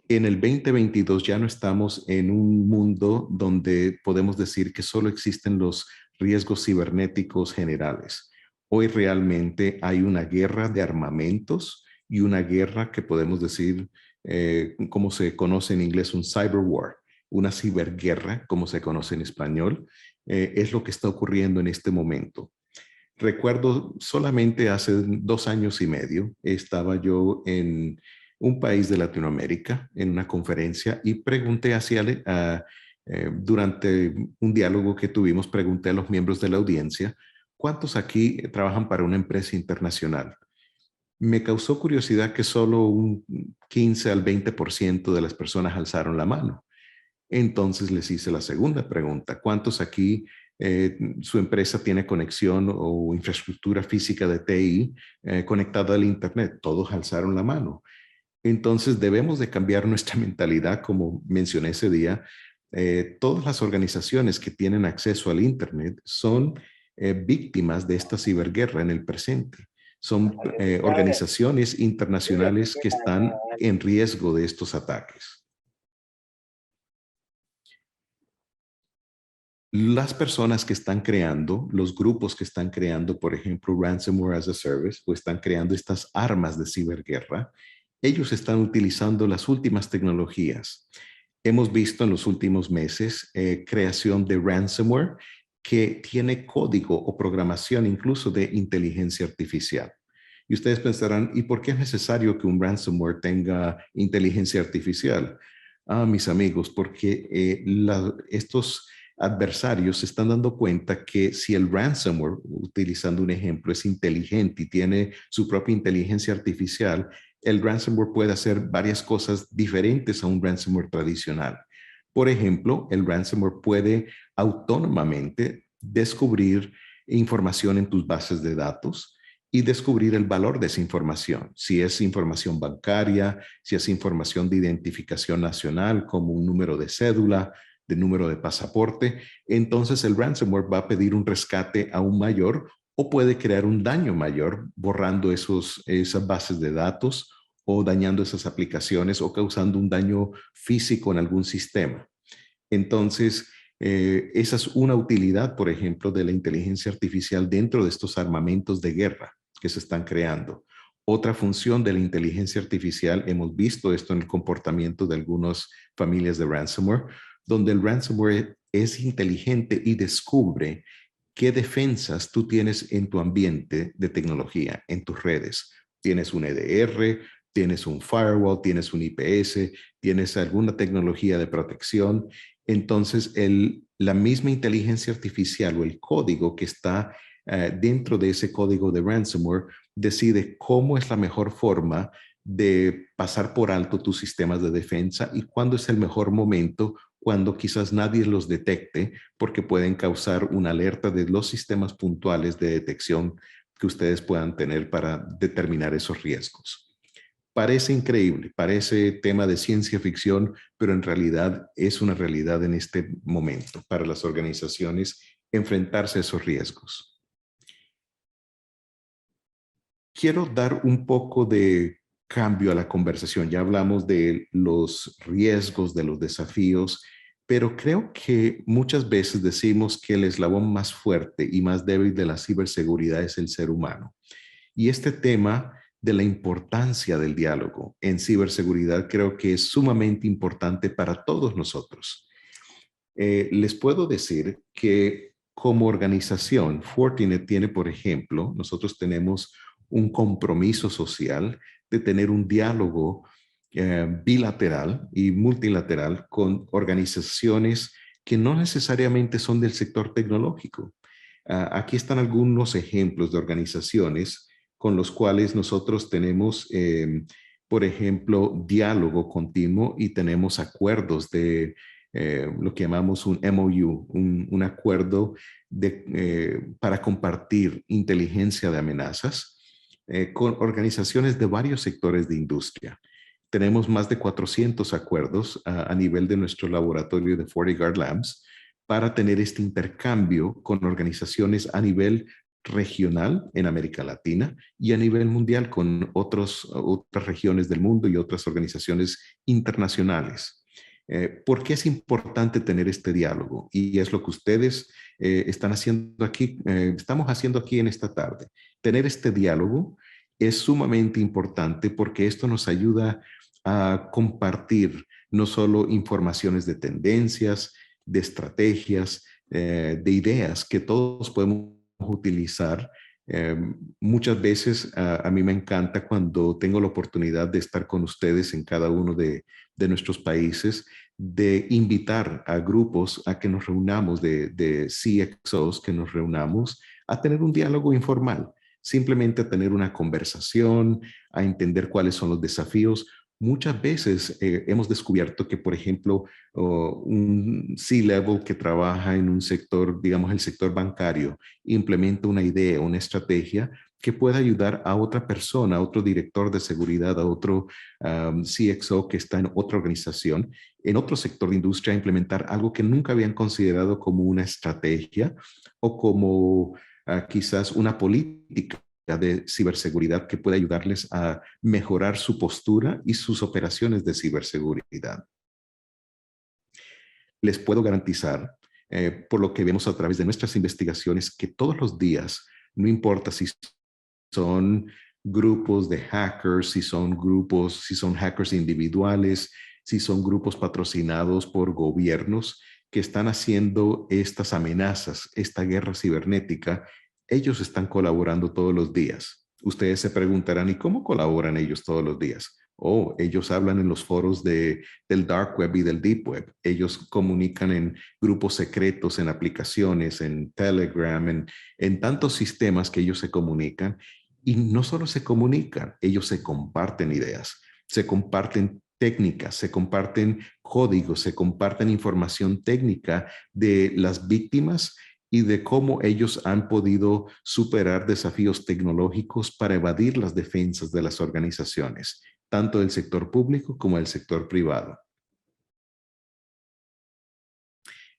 En el 2022 ya no estamos en un mundo donde podemos decir que solo existen los riesgos cibernéticos generales. Hoy realmente hay una guerra de armamentos y una guerra que podemos decir, como se conoce en inglés, un cyber war, una ciberguerra, como se conoce en español, es lo que está ocurriendo en este momento. Recuerdo solamente hace 2 años y medio, estaba yo en un país de Latinoamérica en una conferencia y pregunté durante un diálogo que tuvimos, pregunté a los miembros de la audiencia, ¿cuántos aquí trabajan para una empresa internacional? Me causó curiosidad que solo un 15 al 20% de las personas alzaron la mano. Entonces les hice la segunda pregunta, ¿cuántos aquí su empresa tiene conexión o infraestructura física de TI conectada al Internet? Todos alzaron la mano. Entonces debemos de cambiar nuestra mentalidad, como mencioné ese día. Todas las organizaciones que tienen acceso al Internet son víctimas de esta ciberguerra en el presente. Son organizaciones internacionales que están en riesgo de estos ataques. Las personas que están creando, los grupos que están creando, por ejemplo, Ransomware as a Service, o están creando estas armas de ciberguerra, ellos están utilizando las últimas tecnologías. Hemos visto en los últimos meses creación de ransomware que tiene código o programación incluso de inteligencia artificial. Y ustedes pensarán, ¿y por qué es necesario que un ransomware tenga inteligencia artificial? Mis amigos, porque estos adversarios se están dando cuenta que si el ransomware, utilizando un ejemplo, es inteligente y tiene su propia inteligencia artificial, el ransomware puede hacer varias cosas diferentes a un ransomware tradicional. Por ejemplo, el ransomware puede autónomamente descubrir información en tus bases de datos y descubrir el valor de esa información. Si es información bancaria, si es información de identificación nacional como un número de cédula, de número de pasaporte, entonces el ransomware va a pedir un rescate aún mayor o puede crear un daño mayor borrando esas bases de datos o dañando esas aplicaciones o causando un daño físico en algún sistema. Entonces, esa es una utilidad, por ejemplo, de la inteligencia artificial dentro de estos armamentos de guerra que se están creando. Otra función de la inteligencia artificial, hemos visto esto en el comportamiento de algunas familias de ransomware, donde el ransomware es inteligente y descubre qué defensas tú tienes en tu ambiente de tecnología, en tus redes. Tienes un EDR, tienes un firewall, tienes un IPS, tienes alguna tecnología de protección. Entonces, la misma inteligencia artificial o el código que está dentro de ese código de ransomware decide cómo es la mejor forma de pasar por alto tus sistemas de defensa y cuándo es el mejor momento cuando quizás nadie los detecte porque pueden causar una alerta de los sistemas puntuales de detección que ustedes puedan tener para determinar esos riesgos. Parece increíble, parece tema de ciencia ficción, pero en realidad es una realidad en este momento para las organizaciones enfrentarse a esos riesgos. Quiero dar un poco de cambio a la conversación. Ya hablamos de los riesgos, de los desafíos, pero creo que muchas veces decimos que el eslabón más fuerte y más débil de la ciberseguridad es el ser humano. Y este tema de la importancia del diálogo en ciberseguridad creo que es sumamente importante para todos nosotros. Les puedo decir que como organización, Fortinet tiene, por ejemplo, nosotros tenemos un compromiso social de tener un diálogo bilateral y multilateral con organizaciones que no necesariamente son del sector tecnológico. Aquí están algunos ejemplos de organizaciones con los cuales nosotros tenemos, por ejemplo, diálogo continuo y tenemos acuerdos de lo que llamamos un MOU, un acuerdo para compartir inteligencia de amenazas con organizaciones de varios sectores de industria. Tenemos más de 400 acuerdos a nivel de nuestro laboratorio de FortiGuard Labs para tener este intercambio con organizaciones a nivel regional en América Latina y a nivel mundial con otras regiones del mundo y otras organizaciones internacionales. ¿Por qué es importante tener este diálogo? Y es lo que ustedes están haciendo aquí, estamos haciendo aquí en esta tarde. Tener este diálogo es sumamente importante porque esto nos ayuda a compartir no solo informaciones de tendencias, de estrategias, de ideas que todos podemos utilizar. Muchas veces a mí me encanta cuando tengo la oportunidad de estar con ustedes en cada uno de nuestros países, de invitar a grupos a que nos reunamos de CXOs, que nos reunamos a tener un diálogo informal, simplemente a tener una conversación, a entender cuáles son los desafíos. Muchas veces hemos descubierto que, por ejemplo, un C-level que trabaja en un sector, digamos el sector bancario, implementa una idea, una estrategia que pueda ayudar a otra persona, a otro director de seguridad, a otro CXO que está en otra organización, en otro sector de industria, a implementar algo que nunca habían considerado como una estrategia o como quizás una política de ciberseguridad que puede ayudarles a mejorar su postura y sus operaciones de ciberseguridad. Les puedo garantizar, por lo que vemos a través de nuestras investigaciones, que todos los días, no importa si son grupos de hackers, si son hackers individuales, si son grupos patrocinados por gobiernos que están haciendo estas amenazas, esta guerra cibernética, ellos están colaborando todos los días. Ustedes se preguntarán, ¿y cómo colaboran ellos todos los días? Ellos hablan en los foros del Dark Web y del Deep Web. Ellos comunican en grupos secretos, en aplicaciones, en Telegram, en tantos sistemas que ellos se comunican. Y no solo se comunican, ellos se comparten ideas, se comparten técnicas, se comparten códigos, se comparten información técnica de las víctimas y de cómo ellos han podido superar desafíos tecnológicos para evadir las defensas de las organizaciones, tanto del sector público como del sector privado.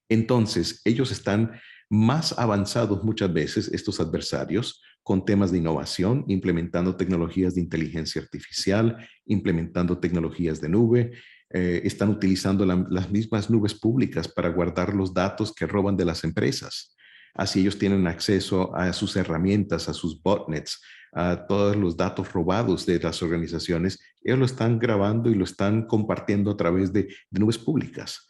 Entonces, ellos están más avanzados muchas veces, estos adversarios, con temas de innovación, implementando tecnologías de inteligencia artificial, implementando tecnologías de nube, están utilizando las mismas nubes públicas para guardar los datos que roban de las empresas. Así ellos tienen acceso a sus herramientas, a sus botnets, a todos los datos robados de las organizaciones. Ellos lo están grabando y lo están compartiendo a través de nubes públicas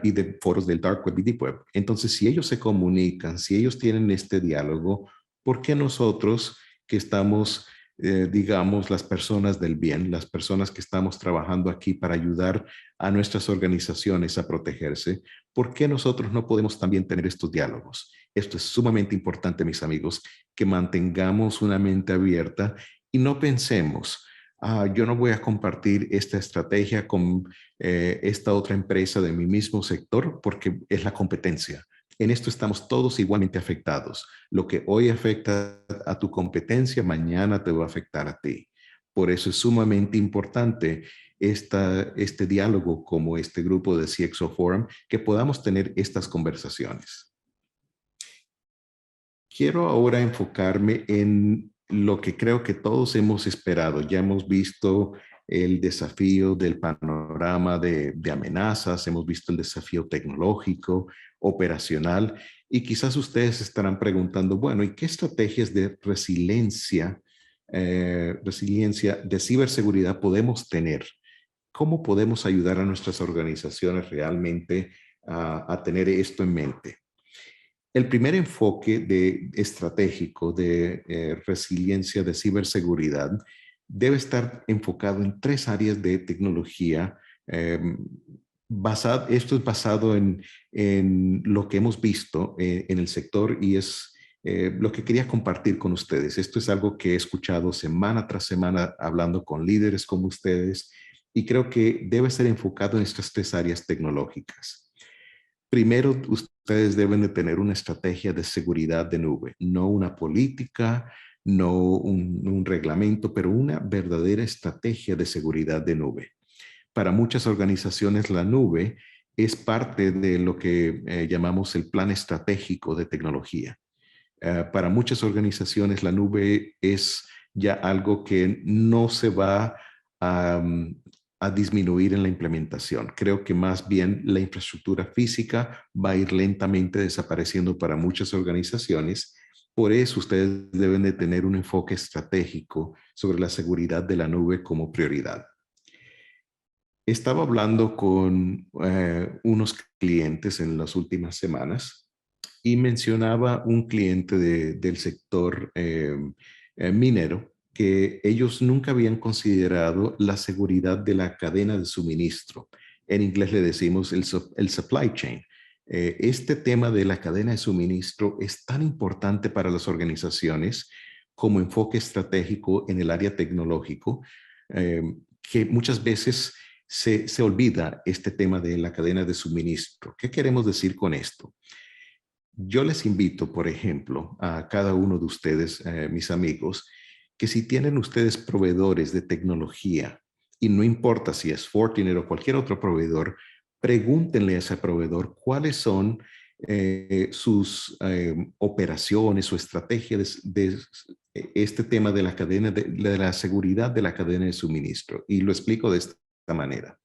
y de foros del Dark Web y Deep Web. Entonces, si ellos se comunican, si ellos tienen este diálogo, ¿por qué nosotros que estamos, digamos, las personas del bien, las personas que estamos trabajando aquí para ayudar a nuestras organizaciones a protegerse, ¿por qué nosotros no podemos también tener estos diálogos? Esto es sumamente importante, mis amigos, que mantengamos una mente abierta y no pensemos, yo no voy a compartir esta estrategia con esta otra empresa de mi mismo sector porque es la competencia. En esto estamos todos igualmente afectados. Lo que hoy afecta a tu competencia, mañana te va a afectar a ti. Por eso es sumamente importante este diálogo como este grupo de CXO Forum, que podamos tener estas conversaciones. Quiero ahora enfocarme en lo que creo que todos hemos esperado. Ya hemos visto el desafío del panorama de amenazas, hemos visto el desafío tecnológico, operacional, y quizás ustedes estarán preguntando, bueno, ¿y qué estrategias de resiliencia de ciberseguridad podemos tener? ¿Cómo podemos ayudar a nuestras organizaciones realmente a tener esto en mente? El primer enfoque estratégico de resiliencia de ciberseguridad debe estar enfocado en 3 áreas de tecnología. Esto es basado en lo que hemos visto en el sector y es lo que quería compartir con ustedes. Esto es algo que he escuchado semana tras semana hablando con líderes como ustedes y creo que debe ser enfocado en estas 3 áreas tecnológicas. Primero, ustedes deben de tener una estrategia de seguridad de nube, no una política, no un reglamento, pero una verdadera estrategia de seguridad de nube. Para muchas organizaciones, la nube es parte de lo que llamamos el plan estratégico de tecnología. Para muchas organizaciones, la nube es ya algo que no se va a disminuir en la implementación. Creo que más bien la infraestructura física va a ir lentamente desapareciendo para muchas organizaciones. Por eso ustedes deben de tener un enfoque estratégico sobre la seguridad de la nube como prioridad. Estaba hablando con unos clientes en las últimas semanas y mencionaba un cliente del sector minero que ellos nunca habían considerado la seguridad de la cadena de suministro. En inglés le decimos el supply chain. Este tema de la cadena de suministro es tan importante para las organizaciones como enfoque estratégico en el área tecnológico, que muchas veces se olvida este tema de la cadena de suministro. ¿Qué queremos decir con esto? Yo les invito, por ejemplo, a cada uno de ustedes, mis amigos, que si tienen ustedes proveedores de tecnología, y no importa si es Fortinet o cualquier otro proveedor, pregúntenle a ese proveedor cuáles son sus operaciones o estrategias de este tema de la cadena, de la seguridad de la cadena de suministro. Y lo explico de esta manera.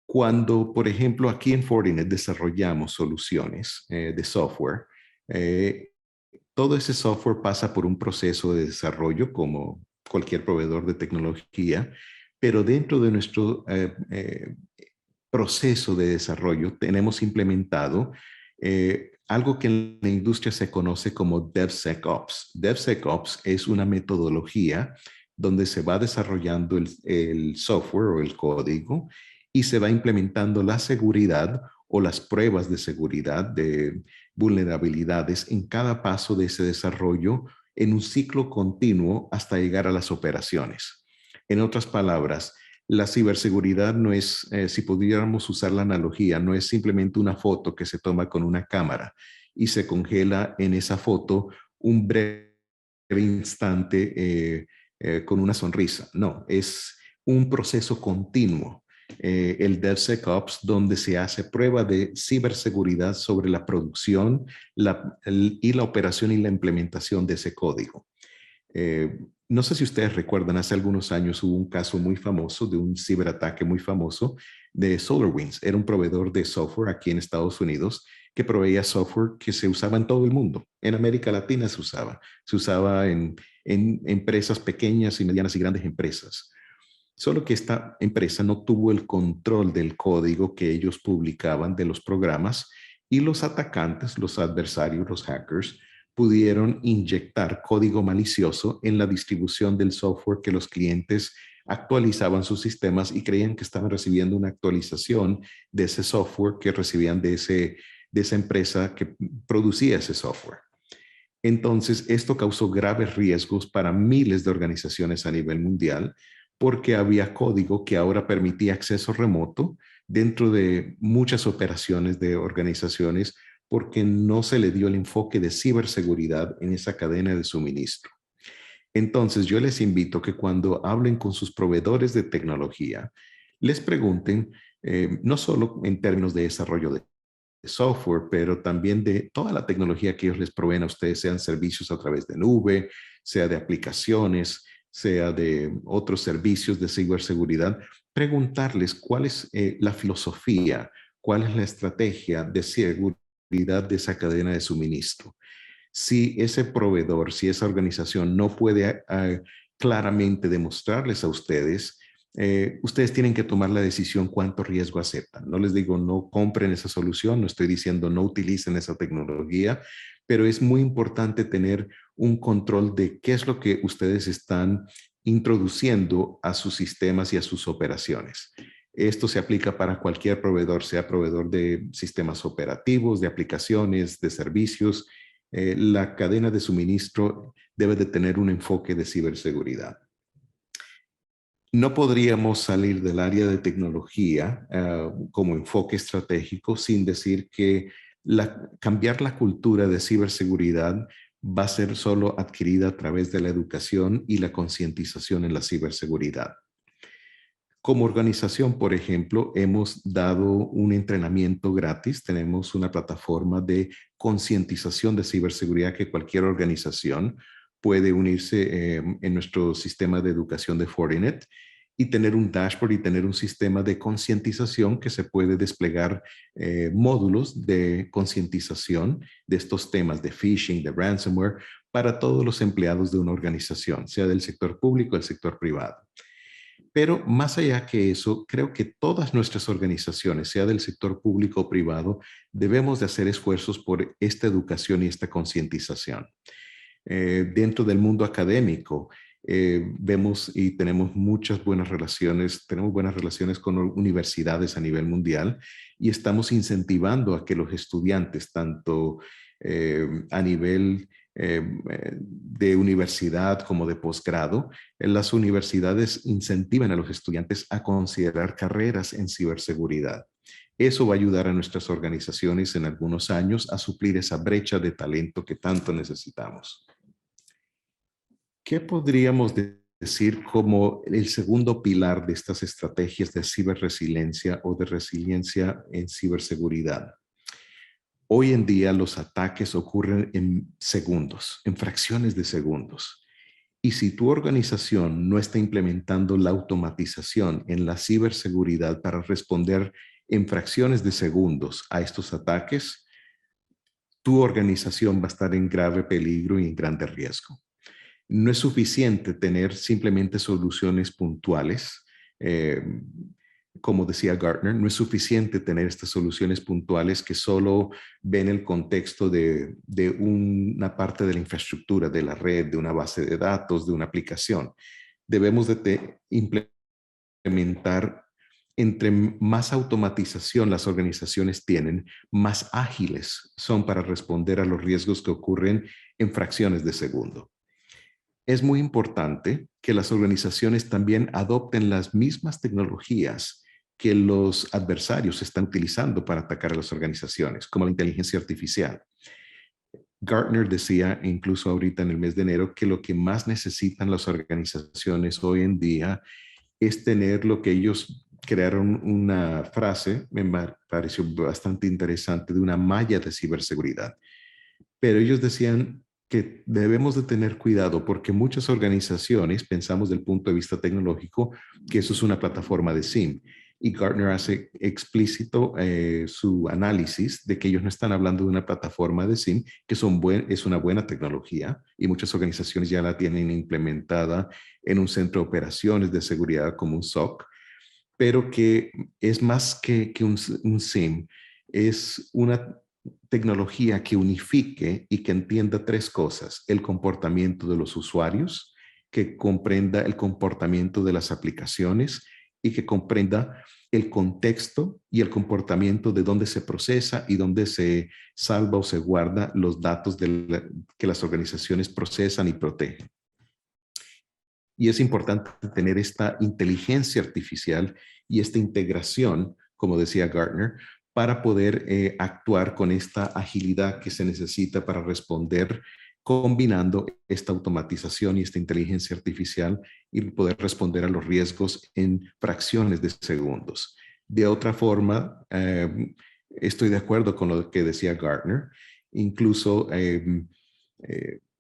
Cuando, por ejemplo, aquí en Fortinet desarrollamos soluciones de software, todo ese software pasa por un proceso de desarrollo como cualquier proveedor de tecnología, pero dentro de nuestro proceso de desarrollo tenemos implementado algo que en la industria se conoce como DevSecOps. DevSecOps es una metodología donde se va desarrollando el software o el código y se va implementando la seguridad o las pruebas de seguridad de vulnerabilidades en cada paso de ese desarrollo en un ciclo continuo hasta llegar a las operaciones. En otras palabras, la ciberseguridad no es, si pudiéramos usar la analogía, no es simplemente una foto que se toma con una cámara y se congela en esa foto un breve instante con una sonrisa. No, es un proceso continuo. El DevSecOps, donde se hace prueba de ciberseguridad sobre la producción y la operación y la implementación de ese código. No sé si ustedes recuerdan, hace algunos años hubo un caso muy famoso de un ciberataque muy famoso de SolarWinds. Era un proveedor de software aquí en Estados Unidos que proveía software que se usaba en todo el mundo. En América Latina se usaba en empresas pequeñas y medianas y grandes empresas. Solo que esta empresa no tuvo el control del código que ellos publicaban de los programas y los atacantes, los adversarios, los hackers, pudieron inyectar código malicioso en la distribución del software que los clientes actualizaban sus sistemas y creían que estaban recibiendo una actualización de ese software que recibían de esa empresa que producía ese software. Entonces, esto causó graves riesgos para miles de organizaciones a nivel mundial porque había código que ahora permitía acceso remoto dentro de muchas operaciones de organizaciones porque no se le dio el enfoque de ciberseguridad en esa cadena de suministro. Entonces, yo les invito que cuando hablen con sus proveedores de tecnología, les pregunten, no solo en términos de desarrollo de software, pero también de toda la tecnología que ellos les proveen a ustedes, sean servicios a través de nube, sea de aplicaciones, sea de otros servicios de ciberseguridad, preguntarles cuál es la filosofía, cuál es la estrategia de seguridad de esa cadena de suministro. Si ese proveedor, si esa organización no puede claramente demostrarles a ustedes, ustedes tienen que tomar la decisión cuánto riesgo aceptan. No les digo no compren esa solución, no estoy diciendo no utilicen esa tecnología, pero es muy importante tener un control de qué es lo que ustedes están introduciendo a sus sistemas y a sus operaciones. Esto se aplica para cualquier proveedor, sea proveedor de sistemas operativos, de aplicaciones, de servicios. La cadena de suministro debe de tener un enfoque de ciberseguridad. No podríamos salir del área de tecnología como enfoque estratégico sin decir que cambiar la cultura de ciberseguridad va a ser solo adquirida a través de la educación y la concientización en la ciberseguridad. Como organización, por ejemplo, hemos dado un entrenamiento gratis. Tenemos una plataforma de concientización de ciberseguridad que cualquier organización puede unirse en nuestro sistema de educación de Fortinet y tener un dashboard y tener un sistema de concientización que se puede desplegar módulos de concientización de estos temas de phishing, de ransomware, para todos los empleados de una organización, sea del sector público o del sector privado. Pero más allá que eso, creo que todas nuestras organizaciones, sea del sector público o privado, debemos de hacer esfuerzos por esta educación y esta concientización. Dentro del mundo académico, vemos y tenemos tenemos buenas relaciones con universidades a nivel mundial y estamos incentivando a que los estudiantes, tanto a nivel de universidad como de posgrado, las universidades incentivan a los estudiantes a considerar carreras en ciberseguridad. Eso va a ayudar a nuestras organizaciones en algunos años a suplir esa brecha de talento que tanto necesitamos. ¿Qué podríamos decir como el segundo pilar de estas estrategias de ciberresiliencia o de resiliencia en ciberseguridad? Hoy en día los ataques ocurren en segundos, en fracciones de segundos. Y si tu organización no está implementando la automatización en la ciberseguridad para responder en fracciones de segundos a estos ataques, tu organización va a estar en grave peligro y en grande riesgo. No es suficiente tener simplemente soluciones puntuales. Como decía Gartner, no es suficiente tener estas soluciones puntuales que solo ven el contexto de una parte de la infraestructura, de la red, de una base de datos, de una aplicación. Debemos de implementar, entre más automatización las organizaciones tienen, más ágiles son para responder a los riesgos que ocurren en fracciones de segundo. Es muy importante que las organizaciones también adopten las mismas tecnologías que los adversarios están utilizando para atacar a las organizaciones, como la inteligencia artificial. Gartner decía, incluso ahorita en el mes de enero, que lo que más necesitan las organizaciones hoy en día es tener lo que ellos crearon una frase, me pareció bastante interesante, de una malla de ciberseguridad. Pero ellos decían que debemos de tener cuidado porque muchas organizaciones pensamos del punto de vista tecnológico que eso es una plataforma de SIEM. Y Gartner hace explícito su análisis de que ellos no están hablando de una plataforma de SIEM, que es una buena tecnología y muchas organizaciones ya la tienen implementada en un centro de operaciones de seguridad como un SOC, pero que es más que un SIEM, es una tecnología que unifique y que entienda tres cosas: el comportamiento de los usuarios, que comprenda el comportamiento de las aplicaciones y que comprenda el contexto y el comportamiento de dónde se procesa y dónde se salva o se guarda los datos que las organizaciones procesan y protegen. Y es importante tener esta inteligencia artificial y esta integración, como decía Gartner, para poder actuar con esta agilidad que se necesita para responder, combinando esta automatización y esta inteligencia artificial y poder responder a los riesgos en fracciones de segundos. De otra forma, estoy de acuerdo con lo que decía Gartner. Incluso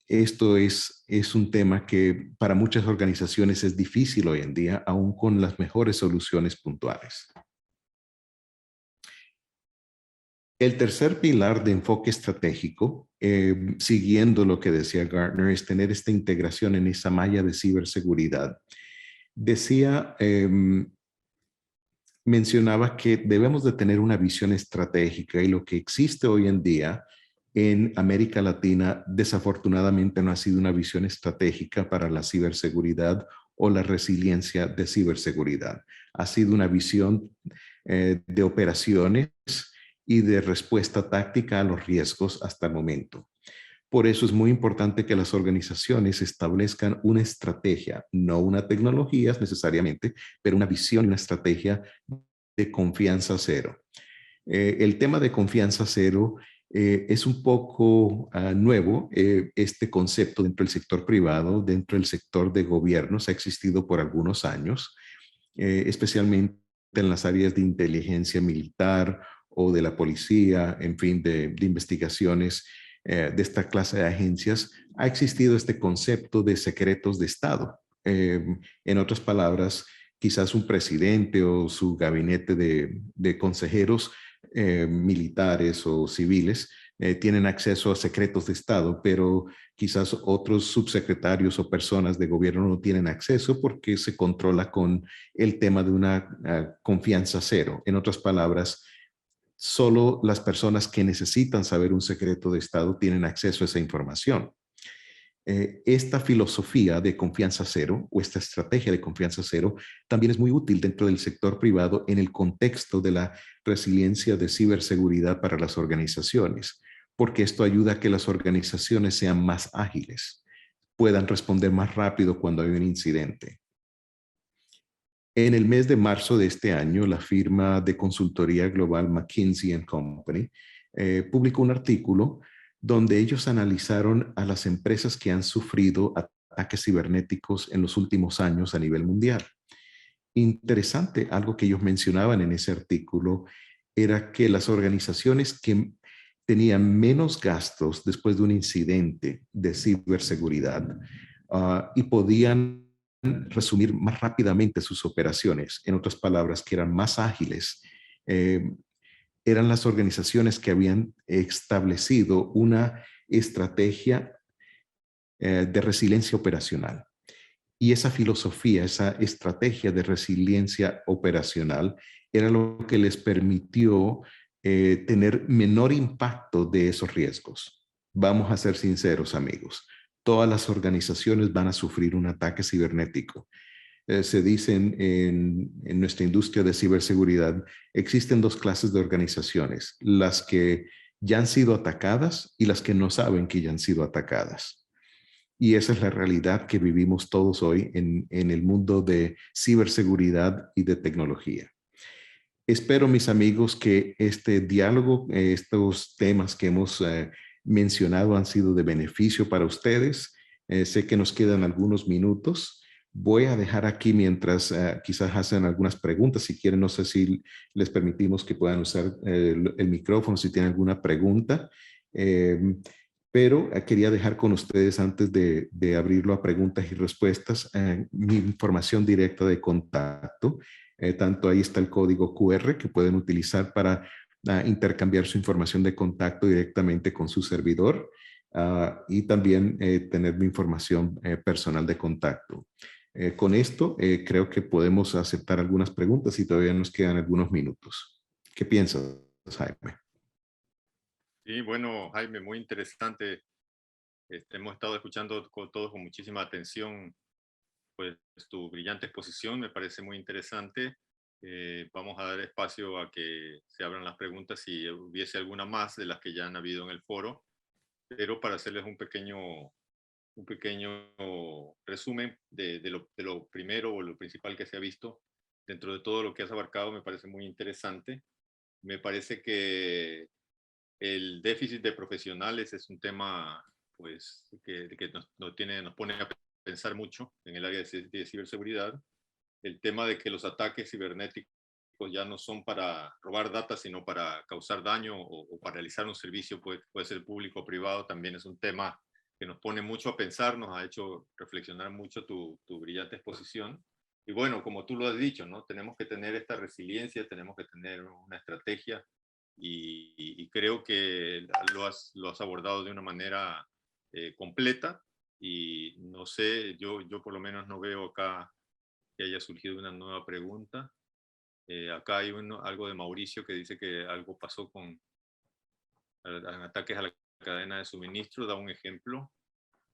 esto es un tema que para muchas organizaciones es difícil hoy en día, aún con las mejores soluciones puntuales. El tercer pilar de enfoque estratégico, siguiendo lo que decía Gartner, es tener esta integración en esa malla de ciberseguridad. Decía, mencionaba que debemos de tener una visión estratégica y lo que existe hoy en día en América Latina desafortunadamente no ha sido una visión estratégica para la ciberseguridad o la resiliencia de ciberseguridad. Ha sido una visión de operaciones y de respuesta táctica a los riesgos hasta el momento. Por eso es muy importante que las organizaciones establezcan una estrategia, no una tecnología necesariamente, pero una visión y una estrategia de confianza cero. El tema de confianza cero es un poco nuevo, este concepto dentro del sector privado, dentro del sector de gobiernos, ha existido por algunos años, especialmente en las áreas de inteligencia militar o de la policía, en fin, de investigaciones de esta clase de agencias, ha existido este concepto de secretos de Estado. En otras palabras, quizás un presidente o su gabinete de consejeros militares o civiles tienen acceso a secretos de Estado, pero quizás otros subsecretarios o personas de gobierno no tienen acceso porque se controla con el tema de una confianza cero. En otras palabras, solo las personas que necesitan saber un secreto de Estado tienen acceso a esa información. Esta filosofía de confianza cero o esta estrategia de confianza cero también es muy útil dentro del sector privado en el contexto de la resiliencia de ciberseguridad para las organizaciones, porque esto ayuda a que las organizaciones sean más ágiles, puedan responder más rápido cuando hay un incidente. En el mes de marzo de este año, la firma de consultoría global McKinsey & Company publicó un artículo donde ellos analizaron a las empresas que han sufrido ataques cibernéticos en los últimos años a nivel mundial. Interesante, algo que ellos mencionaban en ese artículo era que las organizaciones que tenían menos gastos después de un incidente de ciberseguridad y podían resumir más rápidamente sus operaciones, en otras palabras, que eran más ágiles, eran las organizaciones que habían establecido una estrategia de resiliencia operacional. Y esa filosofía, esa estrategia de resiliencia operacional era lo que les permitió tener menor impacto de esos riesgos. Vamos a ser sinceros, amigos. Todas las organizaciones van a sufrir un ataque cibernético. Se dice en nuestra industria de ciberseguridad, existen dos clases de organizaciones, las que ya han sido atacadas y las que no saben que ya han sido atacadas. Y esa es la realidad que vivimos todos hoy en el mundo de ciberseguridad y de tecnología. Espero, mis amigos, que este diálogo, estos temas que hemos mencionado han sido de beneficio para ustedes. Sé que nos quedan algunos minutos. Voy a dejar aquí mientras quizás hacen algunas preguntas. Si quieren, no sé si les permitimos que puedan usar el micrófono si tienen alguna pregunta. Pero quería dejar con ustedes, antes de abrirlo a preguntas y respuestas, mi información directa de contacto. Tanto ahí está el código QR que pueden utilizar para intercambiar su información de contacto directamente con su servidor y también tener mi información personal de contacto. Con esto creo que podemos aceptar algunas preguntas y todavía nos quedan algunos minutos. ¿Qué piensas, Jaime? Sí, bueno, Jaime, muy interesante. Hemos estado escuchando todos con muchísima atención pues, tu brillante exposición, me parece muy interesante. Vamos a dar espacio a que se abran las preguntas si hubiese alguna más de las que ya han habido en el foro, pero para hacerles un pequeño resumen de lo primero o lo principal que se ha visto dentro de todo lo que has abarcado, me parece muy interesante. Me parece que el déficit de profesionales es un tema, pues, que nos pone a pensar mucho en el área de ciberseguridad. El tema de que los ataques cibernéticos ya no son para robar data, sino para causar daño o paralizar un servicio, puede ser público o privado, también es un tema que nos pone mucho a pensar, nos ha hecho reflexionar mucho tu brillante exposición. Y bueno, como tú lo has dicho, ¿no? Tenemos que tener esta resiliencia, tenemos que tener una estrategia y creo que lo has abordado de una manera completa y no sé, yo por lo menos no veo acá que haya surgido una nueva pregunta. Acá hay algo de Mauricio que dice que algo pasó con ataques a la cadena de suministro, da un ejemplo,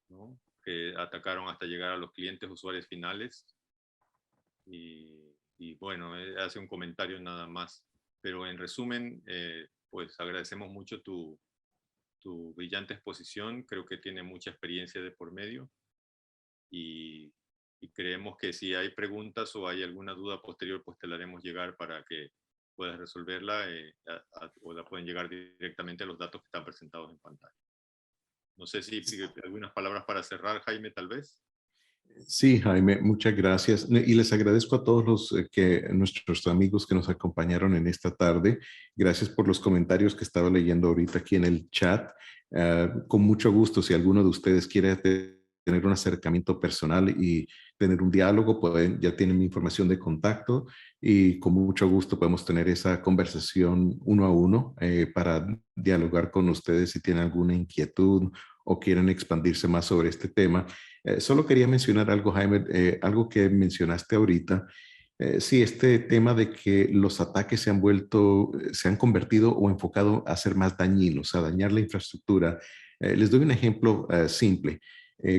¿no? Que atacaron hasta llegar a los clientes usuarios finales y bueno, hace un comentario nada más. Pero en resumen, pues agradecemos mucho tu brillante exposición, creo que tiene mucha experiencia de por medio y creemos que si hay preguntas o hay alguna duda posterior, pues te la haremos llegar para que puedas resolverla o la pueden llegar directamente a los datos que están presentados en pantalla. No sé si algunas palabras para cerrar, Jaime, tal vez. Sí, Jaime, muchas gracias. Y les agradezco a todos nuestros amigos que nos acompañaron en esta tarde. Gracias por los comentarios que estaba leyendo ahorita aquí en el chat. Con mucho gusto, si alguno de ustedes quiere tener un acercamiento personal y tener un diálogo, ya tienen mi información de contacto y con mucho gusto podemos tener esa conversación uno a uno para dialogar con ustedes si tienen alguna inquietud o quieren expandirse más sobre este tema. Solo quería mencionar algo, Jaime, algo que mencionaste ahorita. Sí, este tema de que los ataques se han convertido o enfocado a ser más dañinos, a dañar la infraestructura. Les doy un ejemplo simple.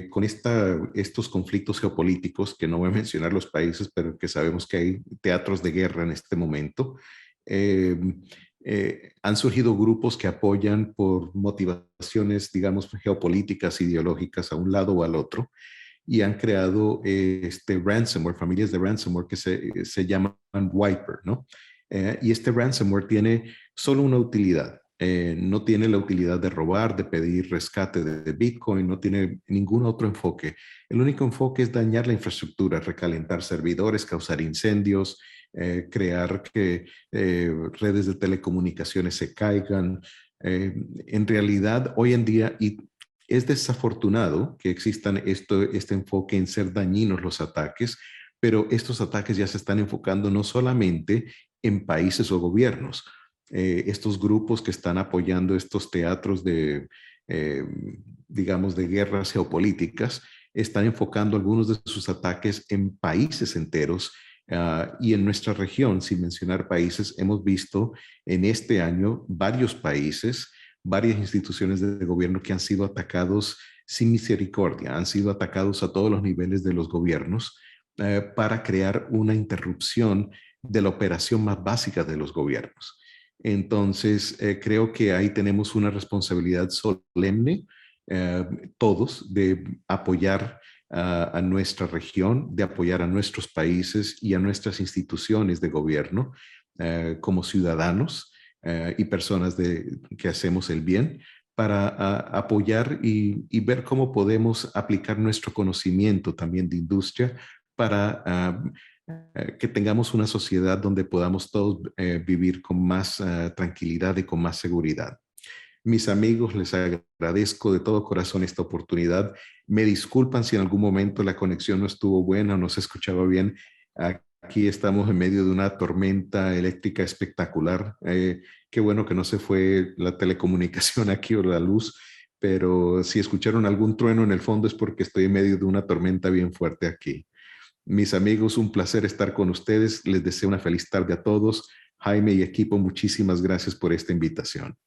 Con estos conflictos geopolíticos, que no voy a mencionar los países, pero que sabemos que hay teatros de guerra en este momento, han surgido grupos que apoyan por motivaciones, digamos, geopolíticas, ideológicas a un lado o al otro, y han creado ransomware, familias de ransomware que se llaman Wiper, ¿no? Y este ransomware tiene solo una utilidad. No tiene la utilidad de robar, de pedir rescate de Bitcoin, no tiene ningún otro enfoque. El único enfoque es dañar la infraestructura, recalentar servidores, causar incendios, crear que redes de telecomunicaciones se caigan. En realidad, hoy en día, y es desafortunado que existan este enfoque en ser dañinos los ataques, pero estos ataques ya se están enfocando no solamente en países o gobiernos. Estos grupos que están apoyando estos teatros digamos, de guerras geopolíticas, están enfocando algunos de sus ataques en países enteros. Y en nuestra región, sin mencionar países, hemos visto en este año varios países, varias instituciones de gobierno que han sido atacados sin misericordia, han sido atacados a todos los niveles de los gobiernos para crear una interrupción de la operación más básica de los gobiernos. Entonces, creo que ahí tenemos una responsabilidad solemne, todos, de apoyar a nuestra región, de apoyar a nuestros países y a nuestras instituciones de gobierno como ciudadanos y personas que hacemos el bien para apoyar y ver cómo podemos aplicar nuestro conocimiento también de industria para que tengamos una sociedad donde podamos todos vivir con más tranquilidad y con más seguridad. Mis amigos, les agradezco de todo corazón esta oportunidad. Me disculpan si en algún momento la conexión no estuvo buena o no se escuchaba bien. Aquí estamos en medio de una tormenta eléctrica espectacular. Qué bueno que no se fue la telecomunicación aquí o la luz, pero si escucharon algún trueno en el fondo es porque estoy en medio de una tormenta bien fuerte aquí. Mis amigos, un placer estar con ustedes. Les deseo una feliz tarde a todos. Jaime y equipo, muchísimas gracias por esta invitación.